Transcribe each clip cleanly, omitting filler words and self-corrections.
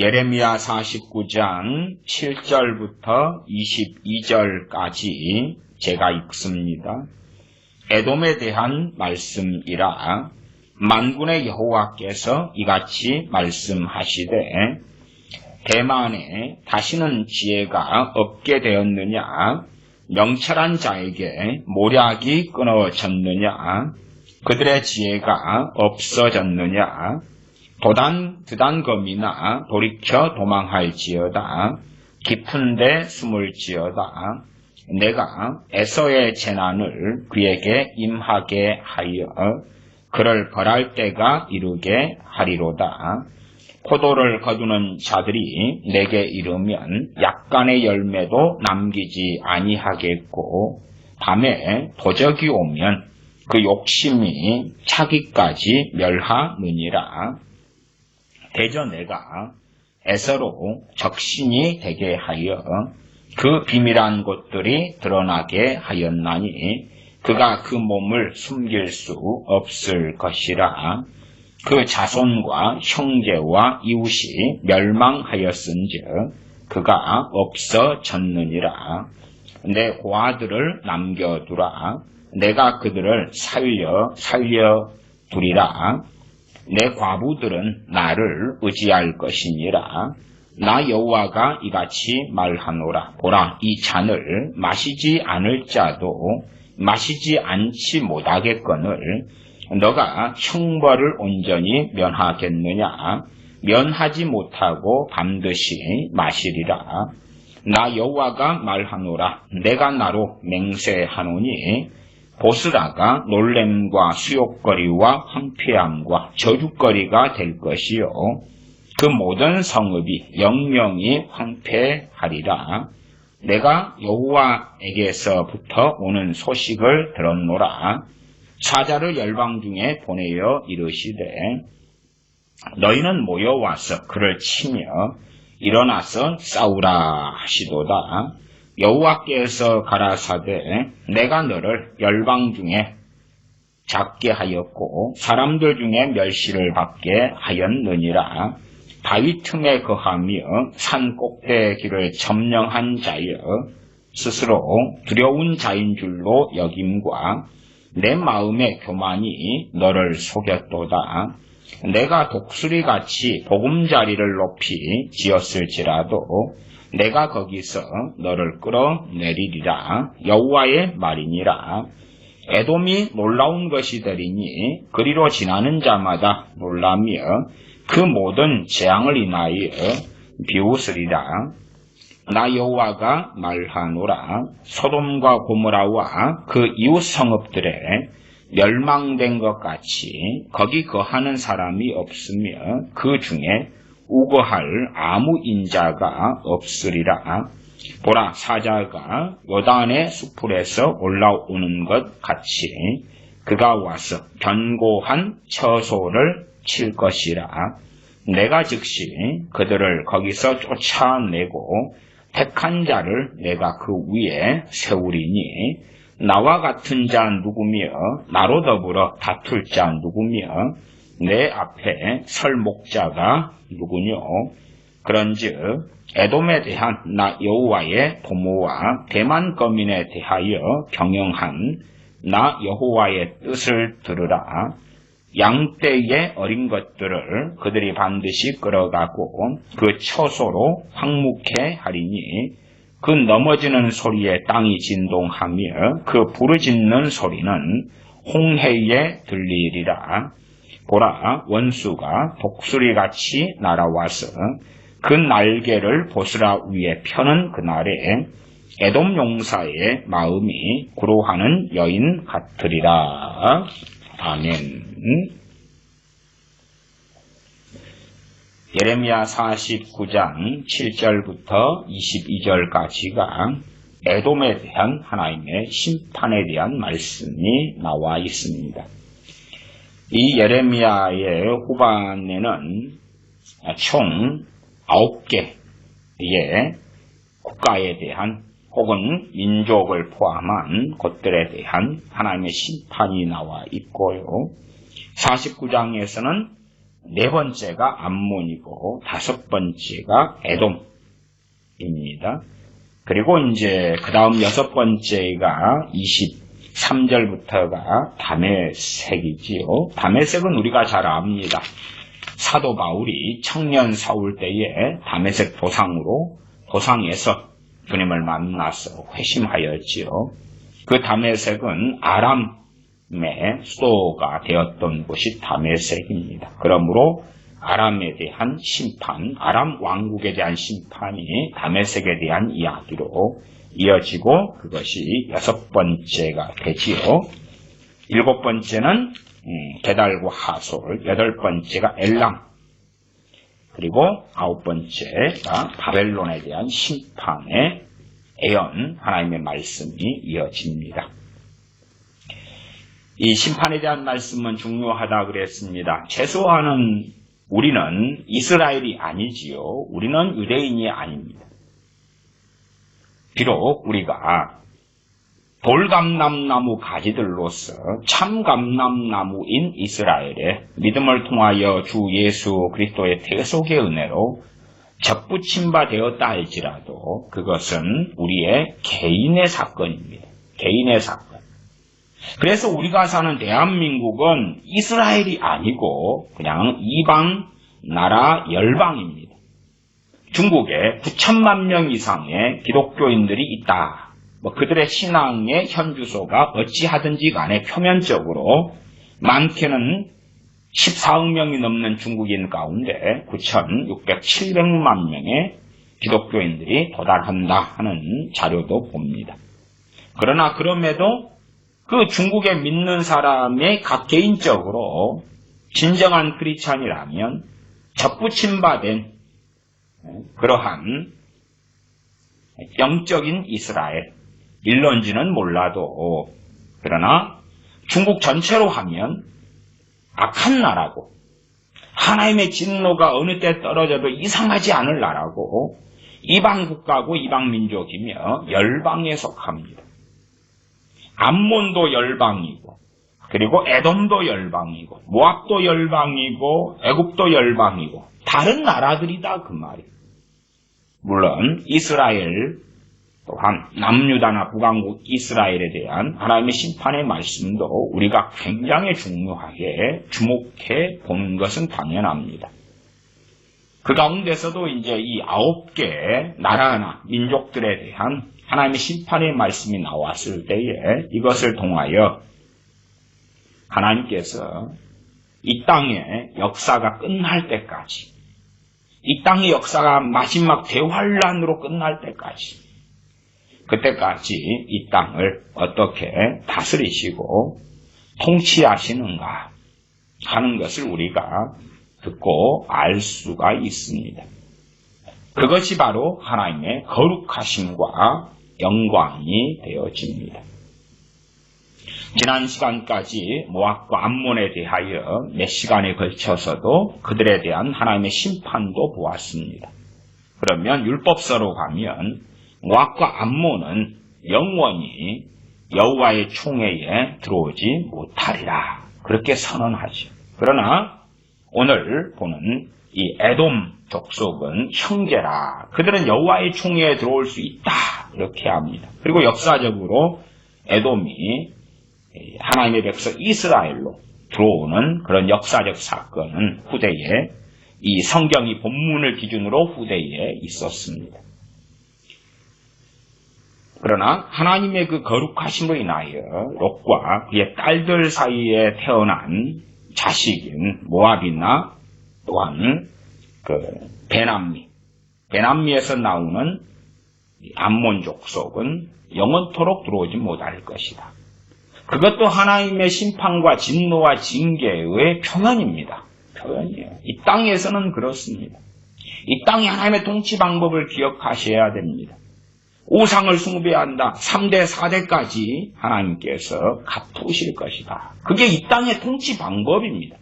예레미야 49장 7절부터 22절까지 제가 읽습니다. 에돔에 대한 말씀이라. 만군의 여호와께서 이같이 말씀하시되 대만에 다시는 지혜가 없게 되었느냐? 명철한 자에게 모략이 끊어졌느냐? 그들의 지혜가 없어졌느냐? 드단검이나 돌이켜 도망할지어다. 깊은데 숨을지어다. 내가 에서의 재난을 그에게 임하게 하여 그를 벌할 때가 이르게 하리로다. 포도를 거두는 자들이 내게 이르면 약간의 열매도 남기지 아니하겠고, 밤에 도적이 오면 그 욕심이 차기까지 멸하느니라. 대저 내가 에서로 적신이 되게 하여 그 비밀한 것들이 드러나게 하였나니 그가 그 몸을 숨길 수 없을 것이라. 그 자손과 형제와 이웃이 멸망하였은즉 그가 없어졌느니라. 내 고아들을 남겨두라. 내가 그들을 살려두리라. 내 과부들은 나를 의지할 것이니라. 나 여호와가 이같이 말하노라. 보라, 이 잔을 마시지 않을 자도 마시지 않지 못하겠거늘 너가 형벌을 온전히 면하겠느냐? 면하지 못하고 반드시 마시리라. 나 여호와가 말하노라. 내가 나로 맹세하노니 보스라가 놀램과 수욕거리와 황폐함과 저주거리가 될 것이요 그 모든 성읍이 영영이 황폐하리라. 내가 여호와에게서부터 오는 소식을 들었노라. 사자를 열방 중에 보내어 이르시되 너희는 모여와서 그를 치며 일어나서 싸우라 하시도다. 여호와께서 가라사대 내가 너를 열방 중에 잡게 하였고 사람들 중에 멸시를 받게 하였느니라. 바위 틈에 거하며 산 꼭대기를 점령한 자여 스스로 두려운 자인 줄로 여김과 내 마음의 교만이 너를 속였도다. 내가 독수리같이 보금자리를 높이 지었을지라도 내가 거기서 너를 끌어내리리라. 여호와의 말이니라. 에돔이 놀라운 것이 되리니 그리로 지나는 자마다 놀라며 그 모든 재앙을 인하여 비웃으리라. 나 여호와가 말하노라. 소돔과 고모라와 그 이웃 성읍들에 멸망된 것 같이 거기 거하는 사람이 없으며 그 중에 우거할 아무 인자가 없으리라. 보라, 사자가 요단의 수풀에서 올라오는 것 같이 그가 와서 견고한 처소를 칠 것이라. 내가 즉시 그들을 거기서 쫓아내고 택한 자를 내가 그 위에 세우리니 나와 같은 자 누구며 나로 더불어 다툴 자 누구며 내 앞에 설 목자가 누구뇨? 그런즉 에돔에 대한 나 여호와의 도모와 대만 거민에 대하여 경영한 나 여호와의 뜻을 들으라. 양떼의 어린 것들을 그들이 반드시 끌어가고 그 처소로 황묵해 하리니 그 넘어지는 소리에 땅이 진동하며 그 부르짖는 소리는 홍해에 들리리라. 보라, 원수가 독수리같이 날아와서 그 날개를 보스라 위에 펴는 그날에 에돔 용사의 마음이 구로하는 여인 같으리라. 아멘. 예레미야 49장 7절부터 22절까지가 에돔에 대한 하나님의 심판에 대한 말씀이 나와 있습니다. 이 예레미야의 후반에는 총 9개의 국가에 대한 혹은 민족을 포함한 것들에 대한 하나님의 심판이 나와 있고요. 49장에서는 네 번째가 암몬이고 다섯 번째가 에돔입니다. 그리고 이제 그 다음 여섯 번째가 23절부터가 다메섹이지요. 다메섹은 우리가 잘 압니다. 사도 바울이 청년 사울 때에 다메섹 도상에서 주님을 만나서 회심하였지요. 그 다메섹은 아람의 수도가 되었던 곳이 다메섹입니다. 그러므로 아람에 대한 심판, 아람 왕국에 대한 심판이 다메섹에 대한 이야기로 이어지고 그것이 여섯 번째가 되지요. 일곱 번째는 게달과 하솔, 여덟 번째가 엘람, 그리고 아홉 번째가 바벨론에 대한 심판의 애연, 하나님의 말씀이 이어집니다. 이 심판에 대한 말씀은 중요하다 그랬습니다. 최소한은 우리는 이스라엘이 아니지요. 우리는 유대인이 아닙니다. 비록 우리가 돌감람나무 가지들로서 참감람나무인 이스라엘의 믿음을 통하여 주 예수 그리스도의 대속의 은혜로 접붙임 바 되었다 할지라도 그것은 우리의 개인의 사건입니다. 개인의 사건. 그래서 우리가 사는 대한민국은 이스라엘이 아니고 그냥 이방 나라 열방입니다. 중국에 9천만 명 이상의 기독교인들이 있다. 그들의 신앙의 현주소가 어찌하든지 간에 표면적으로 많게는 14억 명이 넘는 중국인 가운데 9,600, 700만 명의 기독교인들이 도달한다 하는 자료도 봅니다. 그러나 그럼에도 그 중국에 믿는 사람의 각 개인적으로 진정한 크리스찬이라면 접붙임 바 된 그러한 영적인 이스라엘, 일론지는 몰라도 그러나 중국 전체로 하면 악한 나라고 하나님의 진노가 어느 때 떨어져도 이상하지 않을 나라고 이방 국가고 이방 민족이며 열방에 속합니다. 암몬도 열방이고 그리고 에돔도 열방이고 모압도 열방이고 애굽도 열방이고 다른 나라들이다 그 말이에요. 물론 이스라엘 또한 남유다나 북왕국 이스라엘에 대한 하나님의 심판의 말씀도 우리가 굉장히 중요하게 주목해 보는 것은 당연합니다. 그 가운데서도 이제 이 9개 나라나 민족들에 대한 하나님의 심판의 말씀이 나왔을 때에 이것을 통하여 하나님께서 이 땅의 역사가 끝날 때까지, 이 땅의 역사가 마지막 대환란으로 끝날 때까지, 그때까지 이 땅을 어떻게 다스리시고 통치하시는가 하는 것을 우리가 듣고 알 수가 있습니다. 그것이 바로 하나님의 거룩하심과 영광이 되어집니다. 지난 시간까지 모압과 암몬에 대하여 몇 시간에 걸쳐서도 그들에 대한 하나님의 심판도 보았습니다. 그러면 율법서로 가면 모압과 암몬은 영원히 여호와의 총회에 들어오지 못하리라 그렇게 선언하죠. 그러나 오늘 보는 이 에돔 족속은 형제라. 그들은 여호와의 총회에 들어올 수 있다 이렇게 합니다. 그리고 역사적으로 에돔이 하나님의 백성 이스라엘로 들어오는 그런 역사적 사건은 후대에 이 성경이 본문을 기준으로 후대에 있었습니다. 그러나 하나님의 그 거룩하심으로 인하여 롯과 그의 딸들 사이에 태어난 자식인 모압이나 또한 그 베남미에서 나오는 암몬 족속은 영원토록 들어오지 못할 것이다. 그것도 하나님의 심판과 진노와 징계의 표현입니다. 표현이에요. 이 땅에서는 그렇습니다. 이 땅이 하나님의 통치 방법을 기억하셔야 됩니다. 우상을 숭배한다. 3대, 4대까지 하나님께서 갚으실 것이다. 그게 이 땅의 통치 방법입니다.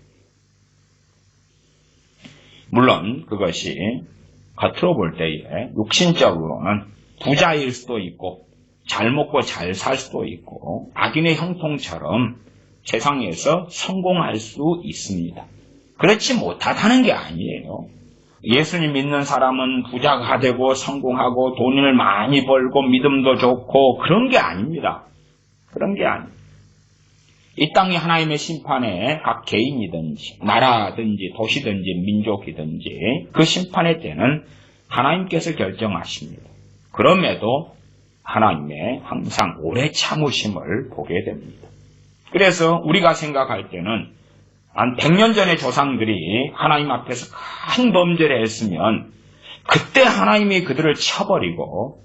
물론 그것이 겉으로 볼 때에 육신적으로는 부자일 수도 있고 잘 먹고 잘 살 수도 있고 악인의 형통처럼 세상에서 성공할 수 있습니다. 그렇지 못하다는 게 아니에요. 예수님 믿는 사람은 부자가 되고 성공하고 돈을 많이 벌고 믿음도 좋고 그런 게 아닙니다. 그런 게 아니에요. 이 땅이 하나님의 심판에 각 개인이든지 나라든지 도시든지 민족이든지 그 심판의 때는 하나님께서 결정하십니다. 그럼에도 하나님의 항상 오래 참으심을 보게 됩니다. 그래서 우리가 생각할 때는 한 100년 전의 조상들이 하나님 앞에서 큰 범죄를 했으면 그때 하나님이 그들을 쳐버리고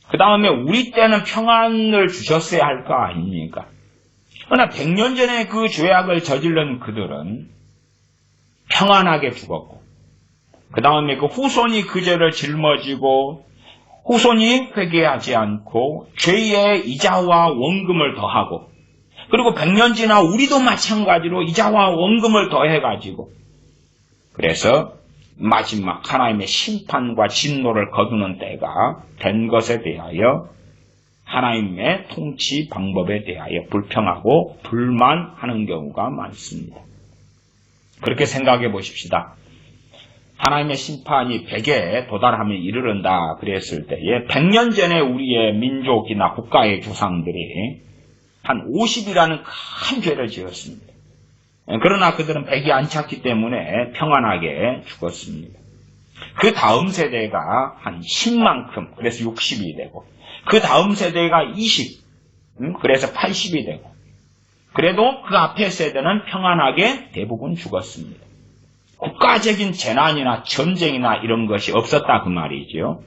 그 다음에 우리 때는 평안을 주셨어야 할 거 아닙니까? 그러나 100년 전에 그 죄악을 저지른 그들은 평안하게 죽었고 그 다음에 그 후손이 그 죄를 짊어지고 후손이 회개하지 않고 죄의 이자와 원금을 더하고 그리고 100년 지나 우리도 마찬가지로 이자와 원금을 더해가지고 그래서 마지막 하나님의 심판과 진노를 거두는 때가 된 것에 대하여 하나님의 통치 방법에 대하여 불평하고 불만하는 경우가 많습니다. 그렇게 생각해 보십시다. 하나님의 심판이 100에 도달하면 이르른다 그랬을 때에 100년 전에 우리의 민족이나 국가의 조상들이 한 50이라는 큰 죄를 지었습니다. 그러나 그들은 100이 안 찼기 때문에 평안하게 죽었습니다. 그 다음 세대가 한 10만큼, 그래서 60이 되고, 그 다음 세대가 20, 그래서 80이 되고, 그래도 그 앞에 세대는 평안하게 대부분 죽었습니다. 국가적인 재난이나 전쟁이나 이런 것이 없었다 그 말이죠.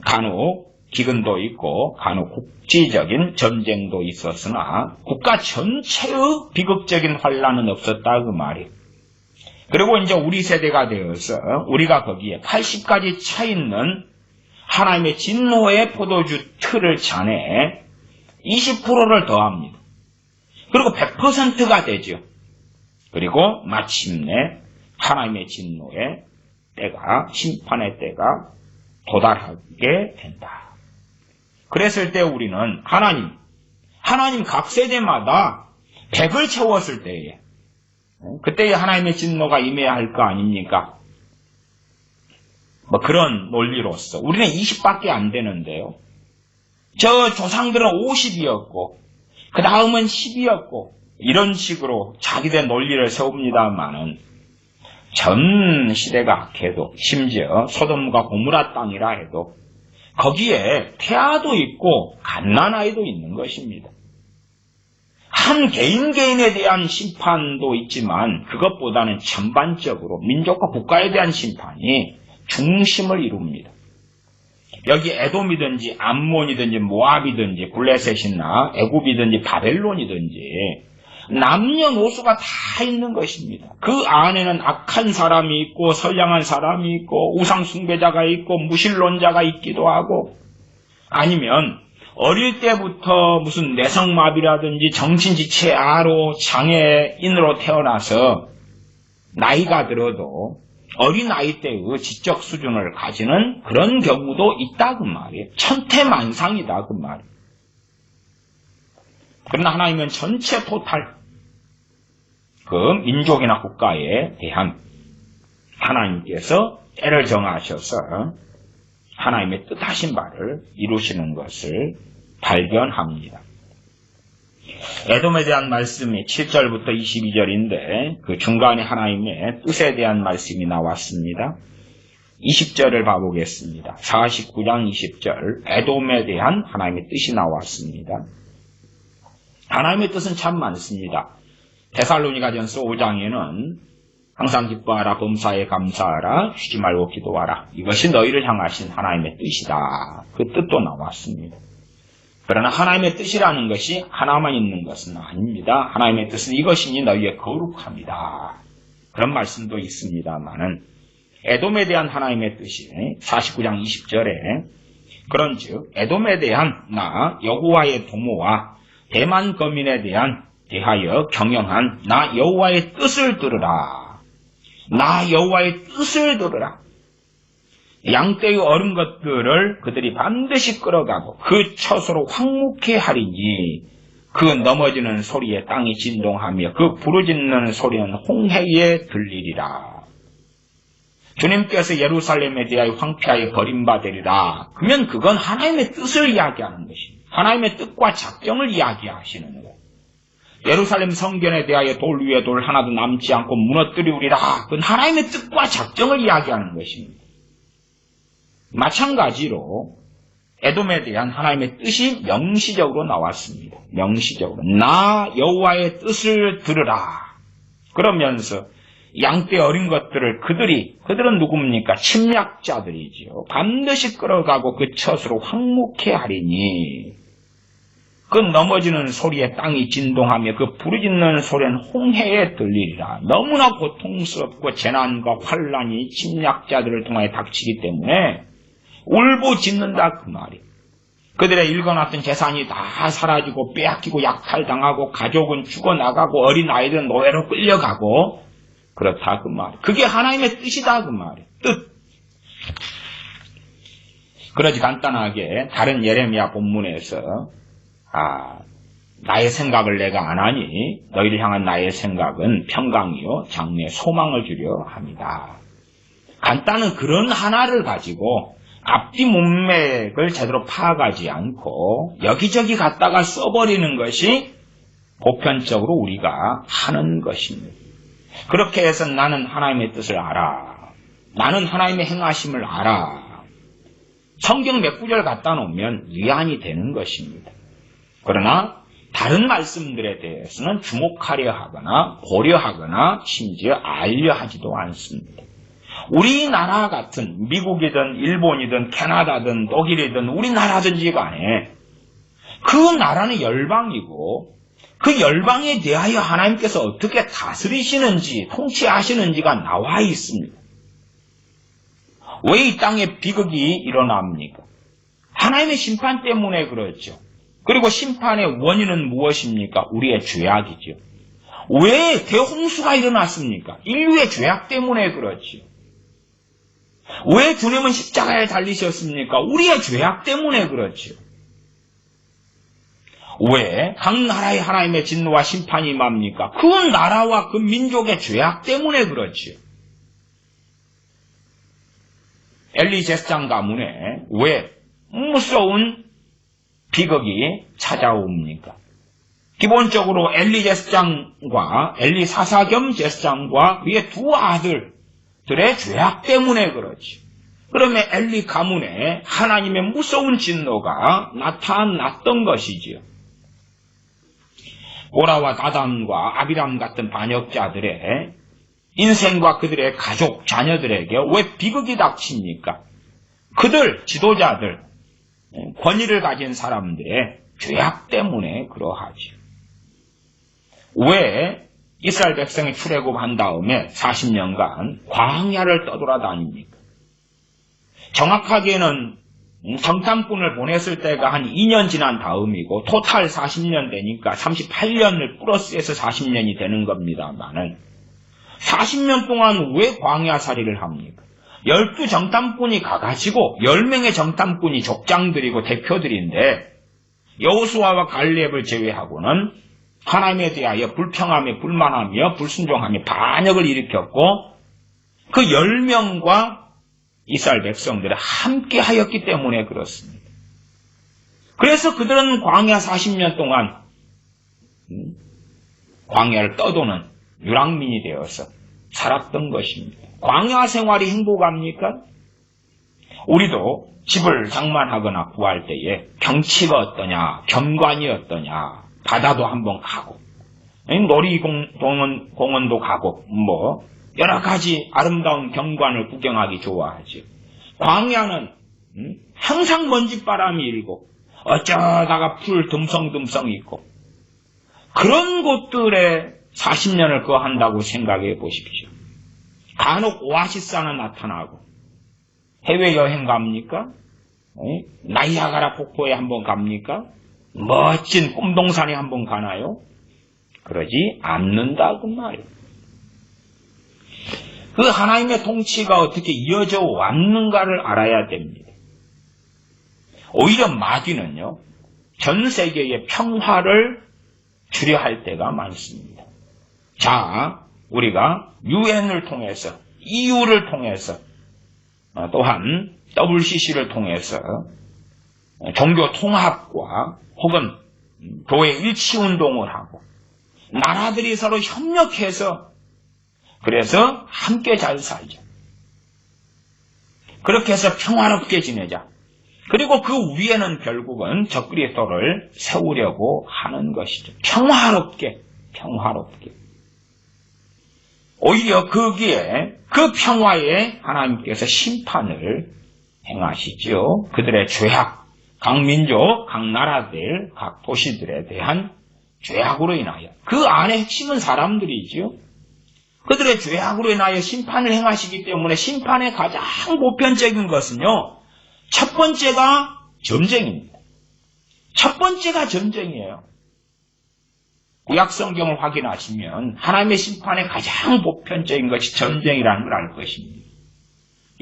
간혹 기근도 있고 간혹 국지적인 전쟁도 있었으나 국가 전체의 비극적인 환란은 없었다 그 말이에요. 그리고 이제 우리 세대가 되어서 우리가 거기에 80까지 차 있는 하나님의 진노의 포도주 틀을 잔에 20%를 더합니다. 그리고 100%가 되죠. 그리고 마침내 하나님의 진노의 때가, 심판의 때가 도달하게 된다. 그랬을 때 우리는 하나님 각 세대마다 100을 채웠을 때에, 그때에 하나님의 진노가 임해야 할 거 아닙니까? 뭐 그런 논리로서 우리는 20밖에 안 되는데요. 저 조상들은 50이었고 그 다음은 10이었고 이런 식으로 자기들 논리를 세웁니다마는 전 시대가 악해도 심지어 소돔과 고무라 땅이라 해도 거기에 태아도 있고 갓난아이도 있는 것입니다. 한 개인에 대한 심판도 있지만 그것보다는 전반적으로 민족과 국가에 대한 심판이 중심을 이룹니다. 여기 에돔이든지 암몬이든지 모압이든지 블레셋이나 애굽이든지 바벨론이든지 남녀노소가 다 있는 것입니다. 그 안에는 악한 사람이 있고 선량한 사람이 있고 우상 숭배자가 있고 무신론자가 있기도 하고 아니면 어릴 때부터 무슨 내성마비라든지 정신지체 아로 장애인으로 태어나서 나이가 들어도 어린 나이 때의 지적 수준을 가지는 그런 경우도 있다 그 말이에요. 천태만상이다 그 말이에요. 그러나 하나님은 전체 토탈 그 민족이나 국가에 대한 하나님께서 때를 정하셔서 하나님의 뜻하신 바를 이루시는 것을 발견합니다. 에돔에 대한 말씀이 7절부터 22절인데 그 중간에 하나님의 뜻에 대한 말씀이 나왔습니다. 20절을 봐보겠습니다. 49장 20절 에돔에 대한 하나님의 뜻이 나왔습니다. 하나님의 뜻은 참 많습니다. 데살로니가전서 5장에는 항상 기뻐하라, 범사에 감사하라, 쉬지 말고 기도하라. 이것이 너희를 향하신 하나님의 뜻이다. 그 뜻도 나왔습니다. 그러나 하나님의 뜻이라는 것이 하나만 있는 것은 아닙니다. 하나님의 뜻은 이것이니 너희의 거룩함이다. 그런 말씀도 있습니다만은 에돔에 대한 하나님의 뜻이 49장 20절에 그런즉 에돔에 대한 나 여호와의 도모와 대만 거민에 대하여 경영한 나 여호와의 뜻을 들으라. 나 여호와의 뜻을 들으라. 양떼의 어른 것들을 그들이 반드시 끌어가고 그 처소로 황무케 하리니 그 넘어지는 소리에 땅이 진동하며 그 부르짖는 소리는 홍해에 들리리라. 주님께서 예루살렘에 대하여 황폐하여 버림받으리라. 그러면 그건 하나님의 뜻을 이야기하는 것입니다. 하나님의 뜻과 작정을 이야기하시는 거예요. 예루살렘 성전에 대하여 돌 위에 돌 하나도 남지 않고 무너뜨리우리라. 그건 하나님의 뜻과 작정을 이야기하는 것입니다. 마찬가지로 에돔에 대한 하나님의 뜻이 명시적으로 나왔습니다. 명시적으로. 나 여호와의 뜻을 들으라. 그러면서 양떼 어린 것들을 그들은 누굽니까? 침략자들이지요. 반드시 끌어가고 그 젖으로 황무케 하리니 그 넘어지는 소리에 땅이 진동하며 그 부르짖는 소리는 홍해에 들리리라. 너무나 고통스럽고 재난과 환란이 침략자들을 통하여 닥치기 때문에 울부짖는다 그 말이. 그들의 일궈놨던 재산이 다 사라지고 빼앗기고 약탈당하고 가족은 죽어나가고 어린아이들은 노예로 끌려가고 그렇다 그 말이. 그게 하나님의 뜻이다 그 말이. 뜻. 그러지 간단하게 다른 예레미야 본문에서 나의 생각을 내가 안 하니 너희를 향한 나의 생각은 평강이요 장래에 소망을 주려 합니다. 간단한 그런 하나를 가지고 앞뒤 문맥을 제대로 파악하지 않고 여기저기 갖다가 써버리는 것이 보편적으로 우리가 하는 것입니다. 그렇게 해서 나는 하나님의 뜻을 알아. 나는 하나님의 행하심을 알아. 성경 몇 구절 갖다 놓으면 위안이 되는 것입니다. 그러나 다른 말씀들에 대해서는 주목하려 하거나 고려하거나 심지어 알려 하지도 않습니다. 우리나라 같은 미국이든 일본이든 캐나다든 독일이든 우리나라든지 간에 그 나라는 열방이고 그 열방에 대하여 하나님께서 어떻게 다스리시는지 통치하시는지가 나와 있습니다. 왜 이 땅에 비극이 일어납니까? 하나님의 심판 때문에 그렇죠. 그리고 심판의 원인은 무엇입니까? 우리의 죄악이죠. 왜 대홍수가 일어났습니까? 인류의 죄악 때문에 그렇죠. 왜 주님은 십자가에 달리셨습니까? 우리의 죄악 때문에 그렇죠. 왜 각 나라에 하나님의 진노와 심판이 임합니까? 그 나라와 그 민족의 죄악 때문에 그렇죠. 엘리 제사장 가문에 왜 무서운 비극이 찾아옵니까? 기본적으로 엘리 제사장과 엘리 사사겸 제사장과 그의 두 아들들의 죄악 때문에 그렇지. 그러면 엘리 가문에 하나님의 무서운 진노가 나타났던 것이지요. 고라와 다단과 아비람 같은 반역자들의 인생과 그들의 가족, 자녀들에게 왜 비극이 닥칩니까? 그들, 지도자들, 권위를 가진 사람들의 죄악 때문에 그러하죠. 왜 이스라엘 백성이 출애굽한 다음에 40년간 광야를 떠돌아다닙니까? 정확하게는 정탐꾼을 보냈을 때가 한 2년 지난 다음이고 토탈 40년 되니까 38년을 플러스해서 40년이 되는 겁니다만은 40년 동안 왜 광야살이를 합니까? 12정탐꾼이 가가지고 10명의 정탐꾼이 족장들이고 대표들인데 여호수아와 갈렙을 제외하고는 하나님에 대하여 불평하며 불만하며 불순종하며 반역을 일으켰고 그 10명과 이스라엘 백성들이 함께 하였기 때문에 그렇습니다. 그래서 그들은 광야 40년 동안 광야를 떠도는 유랑민이 되어서 살았던 것입니다. 광야 생활이 행복합니까? 우리도 집을 장만하거나 구할 때에 경치가 어떠냐, 경관이 어떠냐, 바다도 한번 가고, 놀이공원도 가고, 여러 가지 아름다운 경관을 구경하기 좋아하죠. 광야는 항상 먼지바람이 일고, 어쩌다가 풀 듬성듬성 있고, 그런 곳들에 40년을 거한다고 생각해 보십시오. 간혹 오아시스 하나 나타나고, 해외여행 갑니까? 나이아가라 폭포에 한번 갑니까? 멋진 꿈동산에 한번 가나요? 그러지 않는다고 말이에요. 그 하나님의 통치가 어떻게 이어져 왔는가를 알아야 됩니다. 오히려 마귀는요, 전 세계의 평화를 주례할 때가 많습니다. 자, 우리가 유엔을 통해서, EU를 통해서, 또한 WCC를 통해서 종교 통합과 혹은 교회 일치운동을 하고 나라들이 서로 협력해서 그래서 함께 잘 살자. 그렇게 해서 평화롭게 지내자. 그리고 그 위에는 결국은 적그리스도를 세우려고 하는 것이죠. 평화롭게. 오히려 거기에 그 평화에 하나님께서 심판을 행하시죠. 그들의 죄악, 각 민족, 각 나라들, 각 도시들에 대한 죄악으로 인하여 그 안에 핵심은 사람들이죠. 그들의 죄악으로 인하여 심판을 행하시기 때문에 심판의 가장 보편적인 것은요. 첫 번째가 전쟁입니다. 첫 번째가 전쟁이에요. 구약성경을 확인하시면 하나님의 심판의 가장 보편적인 것이 전쟁이라는 걸 알 것입니다.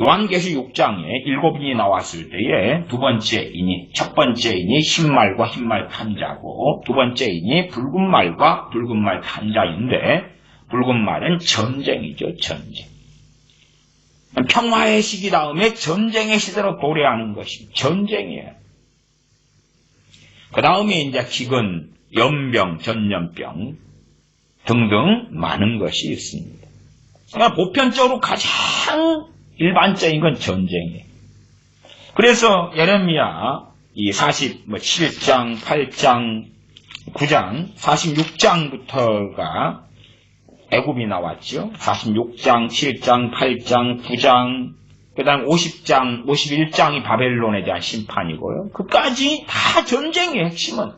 요한계시 6장에 7인이 나왔을 때에 두 번째 인이, 첫 번째 인이 흰말과 흰말 탄자고 두 번째 인이 붉은 말과 붉은 말 탄자인데 붉은 말은 전쟁이죠. 전쟁. 평화의 시기 다음에 전쟁의 시대로 도래하는 것입니다. 전쟁이에요. 그 다음에 이제 기근, 연병, 전염병 등등 많은 것이 있습니다. 그러니까 보편적으로 가장 일반적인 건 전쟁이에요. 그래서 예레미야 이 47장, 8장, 9장, 46장부터가 애굽이 나왔죠. 46장, 7장, 8장, 9장, 그 다음 50장, 51장이 바벨론에 대한 심판이고요. 그까지 다 전쟁의 핵심은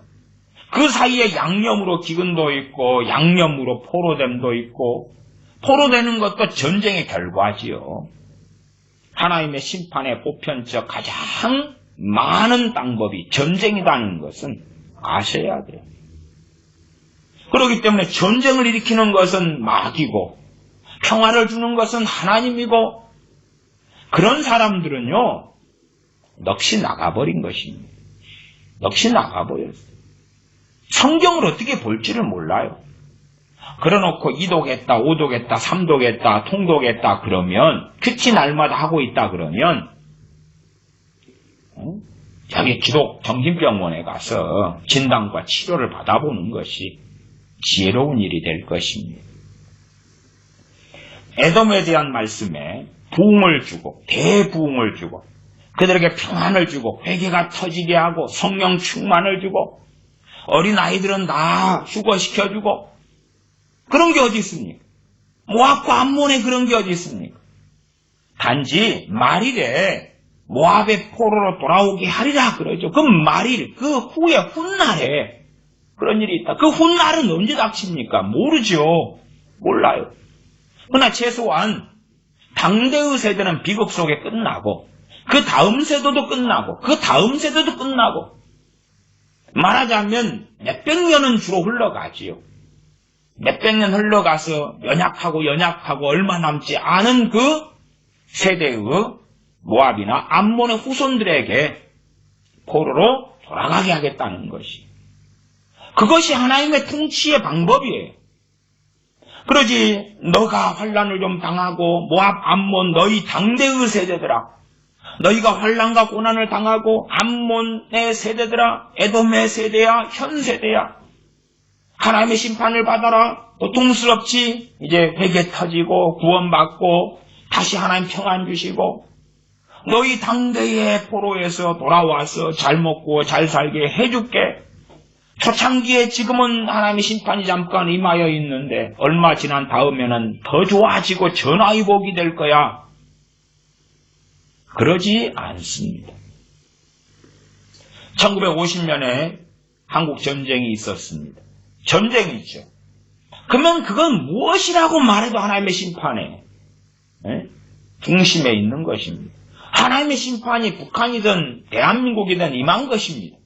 그 사이에 양념으로 기근도 있고 양념으로 포로됨도 있고 포로되는 것도 전쟁의 결과지요. 하나님의 심판의 보편적 가장 많은 방법이 전쟁이라는 것은 아셔야 돼요. 그렇기 때문에 전쟁을 일으키는 것은 마귀고 평화를 주는 것은 하나님이고 그런 사람들은요. 넋이 나가버린 것입니다. 넋이 나가버렸어요. 성경을 어떻게 볼지를 몰라요. 그래놓고 이도겠다, 오도겠다, 삼도겠다, 통도겠다 그러면 큐티 날마다 하고 있다 그러면 자기 기독 정신병원에 가서 진단과 치료를 받아보는 것이 지혜로운 일이 될 것입니다. 에돔에 대한 말씀에 부흥을 주고 대부흥을 주고 그들에게 평안을 주고 회개가 터지게 하고 성령 충만을 주고 어린아이들은 다 휴거시켜주고 그런 게 어디 있습니까? 모압과 암몬에 그런 게 어디 있습니까? 단지 말일에 모압의 포로로 돌아오게 하리라 그러죠. 그 말일, 그 후에 훗날에 그런 일이 있다. 그 훗날은 언제 닥칩니까? 모르죠. 몰라요. 그러나 최소한 당대의 세대는 비극 속에 끝나고 그 다음 세대도 끝나고 그 다음 세대도 끝나고 말하자면 몇백 년은 주로 흘러가지요. 몇백 년 흘러가서 연약하고 얼마 남지 않은 그 세대의 모압이나 암몬의 후손들에게 포로로 돌아가게 하겠다는 것이. 그것이 하나님의 통치의 방법이에요. 그러지 너가 환난을 좀 당하고 모압, 암몬 너희 당대의 세대들아 너희가 환난과 고난을 당하고 암몬의 세대들아 에돔의 세대야 현 세대야 하나님의 심판을 받아라. 고통스럽지. 이제 회개 터지고 구원받고 다시 하나님 평안 주시고 너희 당대의 포로에서 돌아와서 잘 먹고 잘 살게 해줄게. 초창기에 지금은 하나님의 심판이 잠깐 임하여 있는데 얼마 지난 다음에는 더 좋아지고 전화위복이 될 거야. 그러지 않습니다. 1950년에 한국 전쟁이 있었습니다. 전쟁이죠. 그러면 그건 무엇이라고 말해도 하나님의 심판에 중심에 있는 것입니다. 하나님의 심판이 북한이든 대한민국이든 임한 것입니다.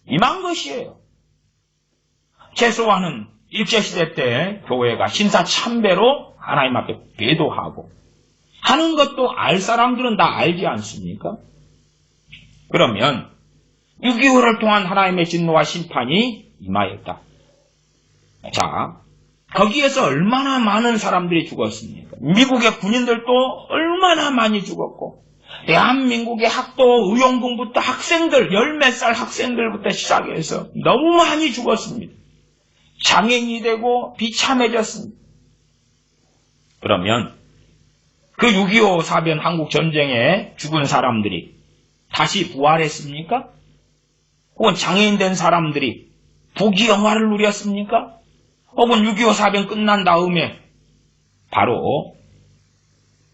임한 것이에요. 최소한은 일제시대 때 교회가 신사참배로 하나님 앞에 배도하고 하는 것도 알 사람들은 다 알지 않습니까? 그러면 6.25를 통한 하나님의 진노와 심판이 임하였다. 자, 거기에서 얼마나 많은 사람들이 죽었습니까? 미국의 군인들도 얼마나 많이 죽었고, 대한민국의 학도 의용군부터 학생들, 열 몇 살 학생들부터 시작해서 너무 많이 죽었습니다. 장애인이 되고 비참해졌습니다. 그러면 그 6.25 사변 한국전쟁에 죽은 사람들이 다시 부활했습니까? 혹은 장애인 된 사람들이 부귀영화를 누렸습니까? 혹은 6.25 사변 끝난 다음에 바로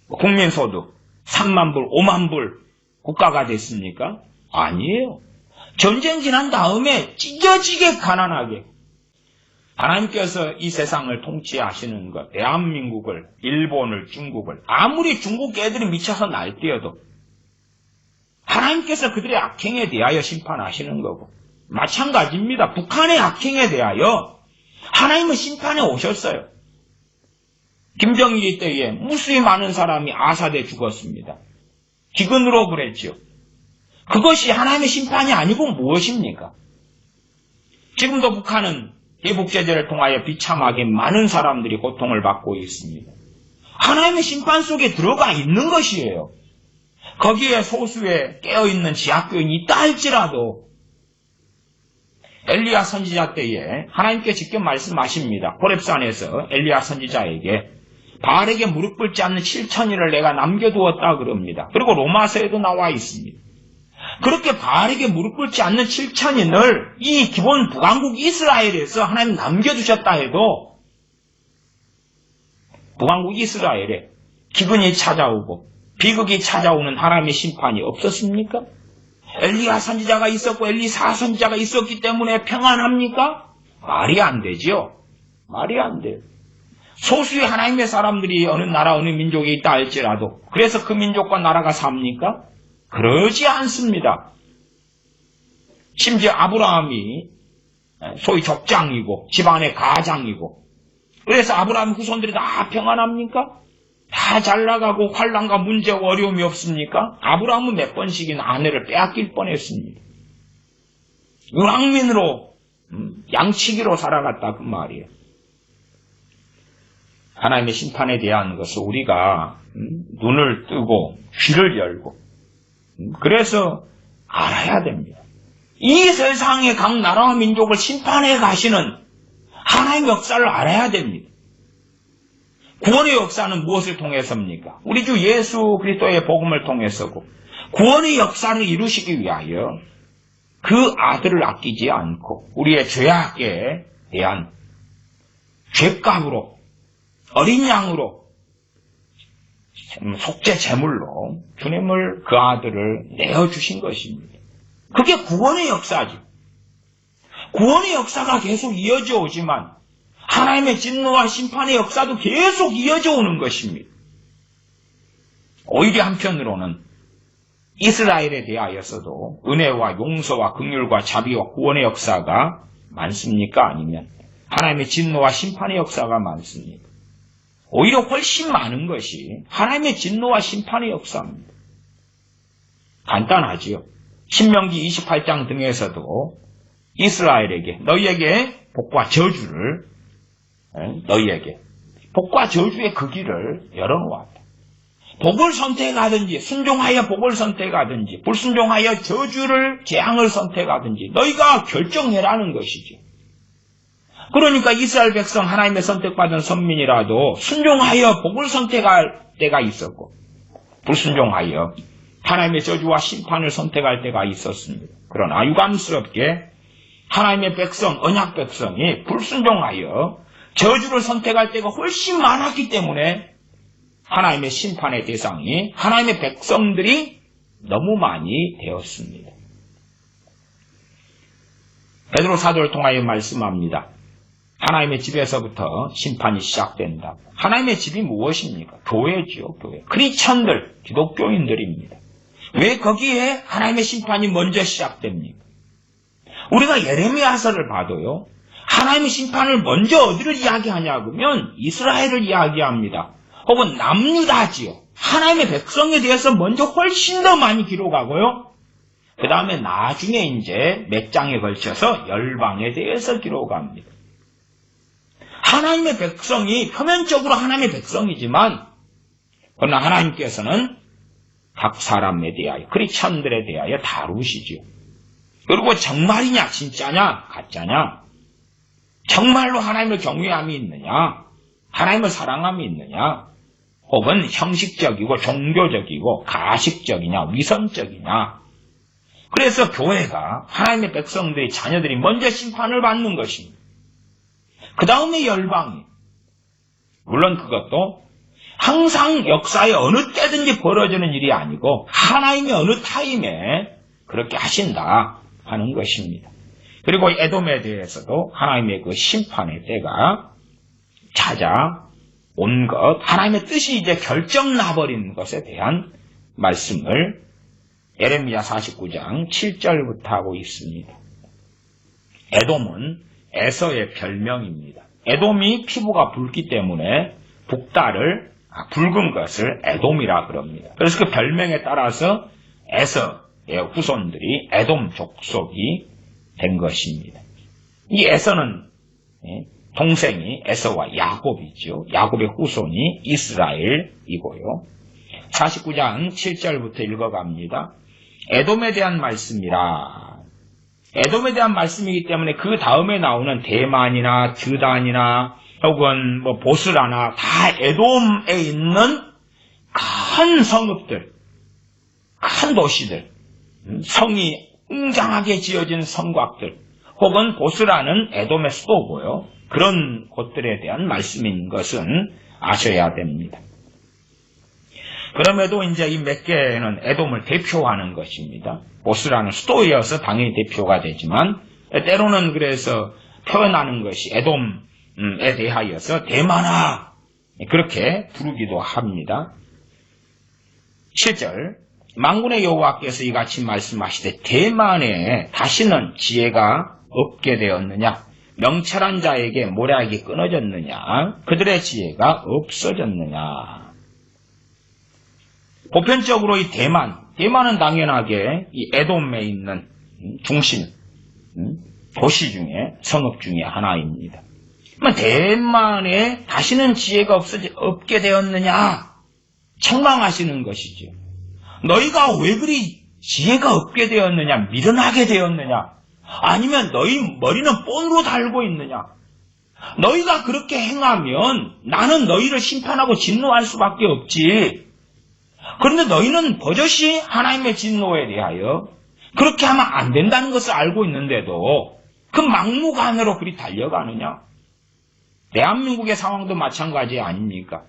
국민소득 3만 불, 5만 불 국가가 됐습니까? 아니에요. 전쟁 지난 다음에 찢어지게 가난하게 하나님께서 이 세상을 통치하시는 것, 대한민국을, 일본을, 중국을 아무리 중국 애들이 미쳐서 날뛰어도 하나님께서 그들의 악행에 대하여 심판하시는 거고, 마찬가지입니다. 북한의 악행에 대하여 하나님은 심판에 오셨어요. 김정일 때에 무수히 많은 사람이 아사대 죽었습니다. 기근으로 그랬죠. 그것이 하나님의 심판이 아니고 무엇입니까? 지금도 북한은 대북제재를 통하여 비참하게 많은 사람들이 고통을 받고 있습니다. 하나님의 심판 속에 들어가 있는 것이에요. 거기에 소수의 깨어있는 지하교인이 있다 할지라도 엘리야 선지자 때에 하나님께 직접 말씀하십니다. 호렙산에서 엘리야 선지자에게 바알에게 무릎 꿇지 않는 7천인을 내가 남겨두었다 그럽니다. 그리고 로마서에도 나와 있습니다. 그렇게 바알에게 무릎 꿇지 않는 7천인을 이 기본 북왕국 이스라엘에서 하나님 남겨두셨다 해도 북왕국 이스라엘에 기근이 찾아오고 비극이 찾아오는 하나님의 심판이 없었습니까? 엘리야 선지자가 있었고 엘리사 선지자가 있었기 때문에 평안합니까? 말이 안 되죠. 말이 안 돼요. 소수의 하나님의 사람들이 어느 나라 어느 민족에 있다 할지라도 그래서 그 민족과 나라가 삽니까? 그러지 않습니다. 심지어 아브라함이 소위 족장이고 집안의 가장이고 그래서 아브라함 후손들이 다 평안합니까? 다 잘나가고 환난과 문제와 어려움이 없습니까? 아브라함은 몇 번씩이나 아내를 빼앗길 뻔했습니다. 유랑민으로 양치기로 살아갔다 그 말이에요. 하나님의 심판에 대한 것을 우리가 눈을 뜨고 귀를 열고 그래서 알아야 됩니다. 이 세상의 각 나라와 민족을 심판해 가시는 하나님의 역사를 알아야 됩니다. 구원의 역사는 무엇을 통해서입니까? 우리 주 예수 그리스도의 복음을 통해서고 구원의 역사를 이루시기 위하여 그 아들을 아끼지 않고 우리의 죄악에 대한 죄값으로 어린 양으로 속죄 제물로 주님을 그 아들을 내어주신 것입니다. 그게 구원의 역사지. 구원의 역사가 계속 이어져 오지만 하나님의 진노와 심판의 역사도 계속 이어져 오는 것입니다. 오히려 한편으로는 이스라엘에 대하여서도 은혜와 용서와 긍휼과 자비와 구원의 역사가 많습니까? 아니면 하나님의 진노와 심판의 역사가 많습니까? 오히려 훨씬 많은 것이 하나님의 진노와 심판의 역사입니다. 간단하지요. 신명기 28장 등에서도 이스라엘에게 너희에게 복과 저주를 너희에게 복과 저주의 그 길을 열어놓았다. 복을 선택하든지 순종하여 복을 선택하든지 불순종하여 저주를 재앙을 선택하든지 너희가 결정해라는 것이지. 그러니까 이스라엘 백성 하나님의 선택받은 선민이라도 순종하여 복을 선택할 때가 있었고 불순종하여 하나님의 저주와 심판을 선택할 때가 있었습니다. 그러나 유감스럽게 하나님의 백성, 언약 백성이 불순종하여 저주를 선택할 때가 훨씬 많았기 때문에 하나님의 심판의 대상이 하나님의 백성들이 너무 많이 되었습니다. 베드로 사도를 통하여 말씀합니다. 하나님의 집에서부터 심판이 시작된다고. 하나님의 집이 무엇입니까? 교회지요, 교회. 크리스천들, 기독교인들입니다. 왜 거기에 하나님의 심판이 먼저 시작됩니까? 우리가 예레미야서를 봐도요. 하나님의 심판을 먼저 어디를 이야기하냐면 이스라엘을 이야기합니다. 혹은 남유다지요. 하나님의 백성에 대해서 먼저 훨씬 더 많이 기록하고요. 그 다음에 나중에 이제 몇 장에 걸쳐서 열방에 대해서 기록합니다. 하나님의 백성이 표면적으로 하나님의 백성이지만 그러나 하나님께서는 각 사람에 대하여 크리스천들에 대하여 다루시죠. 그리고 정말이냐 진짜냐 가짜냐 정말로 하나님을 경외함이 있느냐 하나님을 사랑함이 있느냐 혹은 형식적이고 종교적이고 가식적이냐 위선적이냐. 그래서 교회가 하나님의 백성들이 자녀들이 먼저 심판을 받는 것입니다. 그 다음에 열방이. 물론 그것도 항상 역사에 어느 때든지 벌어지는 일이 아니고 하나님의 어느 타임에 그렇게 하신다 하는 것입니다. 그리고 에돔에 대해서도 하나님의 그 심판의 때가 찾아온 것, 하나님의 뜻이 이제 결정 나버린 것에 대한 말씀을 예레미야 49장 7절부터 하고 있습니다. 에돔은 에서의 별명입니다. 에돔이 피부가 붉기 때문에 붉은 것을 에돔이라 그럽니다. 그래서 그 별명에 따라서 에서의 후손들이 에돔 족속이 된 것입니다. 이 에서는 동생이 에서와 야곱이죠. 야곱의 후손이 이스라엘이고요. 49장 7절부터 읽어갑니다. 에돔에 대한 말씀이라. 에돔에 대한 말씀이기 때문에 그 다음에 나오는 대만이나 드단이나 혹은 보스라나 다 에돔에 있는 큰 성읍들, 큰 도시들, 성이 웅장하게 지어진 성곽들, 혹은 보스라는 에돔의 수도고요. 그런 곳들에 대한 말씀인 것은 아셔야 됩니다. 그럼에도 이제 이 몇 개는 에돔을 대표하는 것입니다. 보스라는 수도이어서 당연히 대표가 되지만 때로는 그래서 표현하는 것이 에돔에 대하여서 대만아 그렇게 부르기도 합니다. 7절 만군의 여호와께서 이같이 말씀하시되 대만에 다시는 지혜가 없게 되었느냐 명철한 자에게 모략이 끊어졌느냐 그들의 지혜가 없어졌느냐. 보편적으로 이 대만은 당연하게 이 에돔에 있는 중심 도시 중에 성읍 중에 하나입니다. 대만에 다시는 지혜가 없게 되었느냐 책망하시는 것이죠. 너희가 왜 그리 지혜가 없게 되었느냐 미련하게 되었느냐 아니면 너희 머리는 본으로 달고 있느냐. 너희가 그렇게 행하면 나는 너희를 심판하고 진노할 수밖에 없지. 그런데 너희는 버젓이 하나님의 진노에 대하여 그렇게 하면 안 된다는 것을 알고 있는데도 그 막무가내로 그리 달려가느냐. 대한민국의 상황도 마찬가지 아닙니까?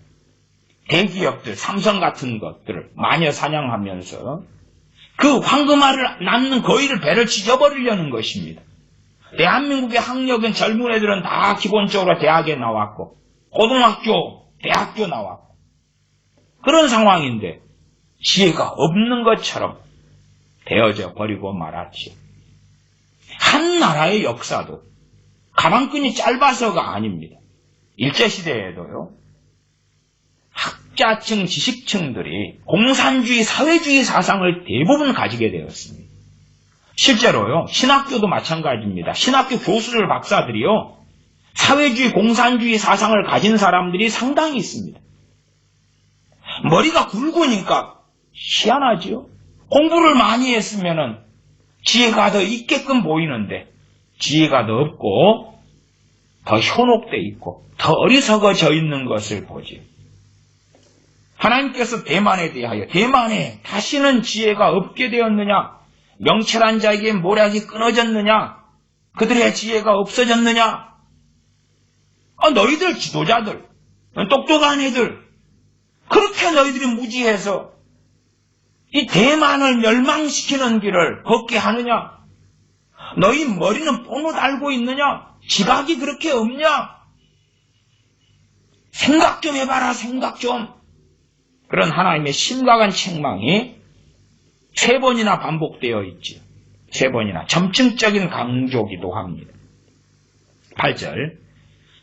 대기업들, 삼성 같은 것들을 마녀 사냥하면서 그 황금알을 낳는 거위를 배를 찢어버리려는 것입니다. 대한민국의 학력은 젊은 애들은 다 기본적으로 대학에 나왔고 고등학교, 대학교 나왔고 그런 상황인데 지혜가 없는 것처럼 되어져 버리고 말았지. 한 나라의 역사도 가방끈이 짧아서가 아닙니다. 일제시대에도요. 학자층, 지식층들이 공산주의, 사회주의 사상을 대부분 가지게 되었습니다. 실제로요. 신학교도 마찬가지입니다. 신학교 교수들, 박사들이요. 사회주의, 공산주의 사상을 가진 사람들이 상당히 있습니다. 머리가 굵으니까 희한하지요. 공부를 많이 했으면은 지혜가 더 있게끔 보이는데 지혜가 더 없고 더 현혹돼 있고 더 어리석어져 있는 것을 보지. 하나님께서 대만에 대하여 대만에 다시는 지혜가 없게 되었느냐 명철한 자에게 모략이 끊어졌느냐 그들의 지혜가 없어졌느냐. 너희들 지도자들 똑똑한 애들 그렇게 너희들이 무지해서 이 대만을 멸망시키는 길을 걷게 하느냐? 너희 머리는 뽕을 달고 있느냐? 지각이 그렇게 없냐? 생각 좀 해봐라, 생각 좀. 그런 하나님의 심각한 책망이 3번이나 반복되어 있지. 3번이나 점층적인 강조기도 합니다. 8절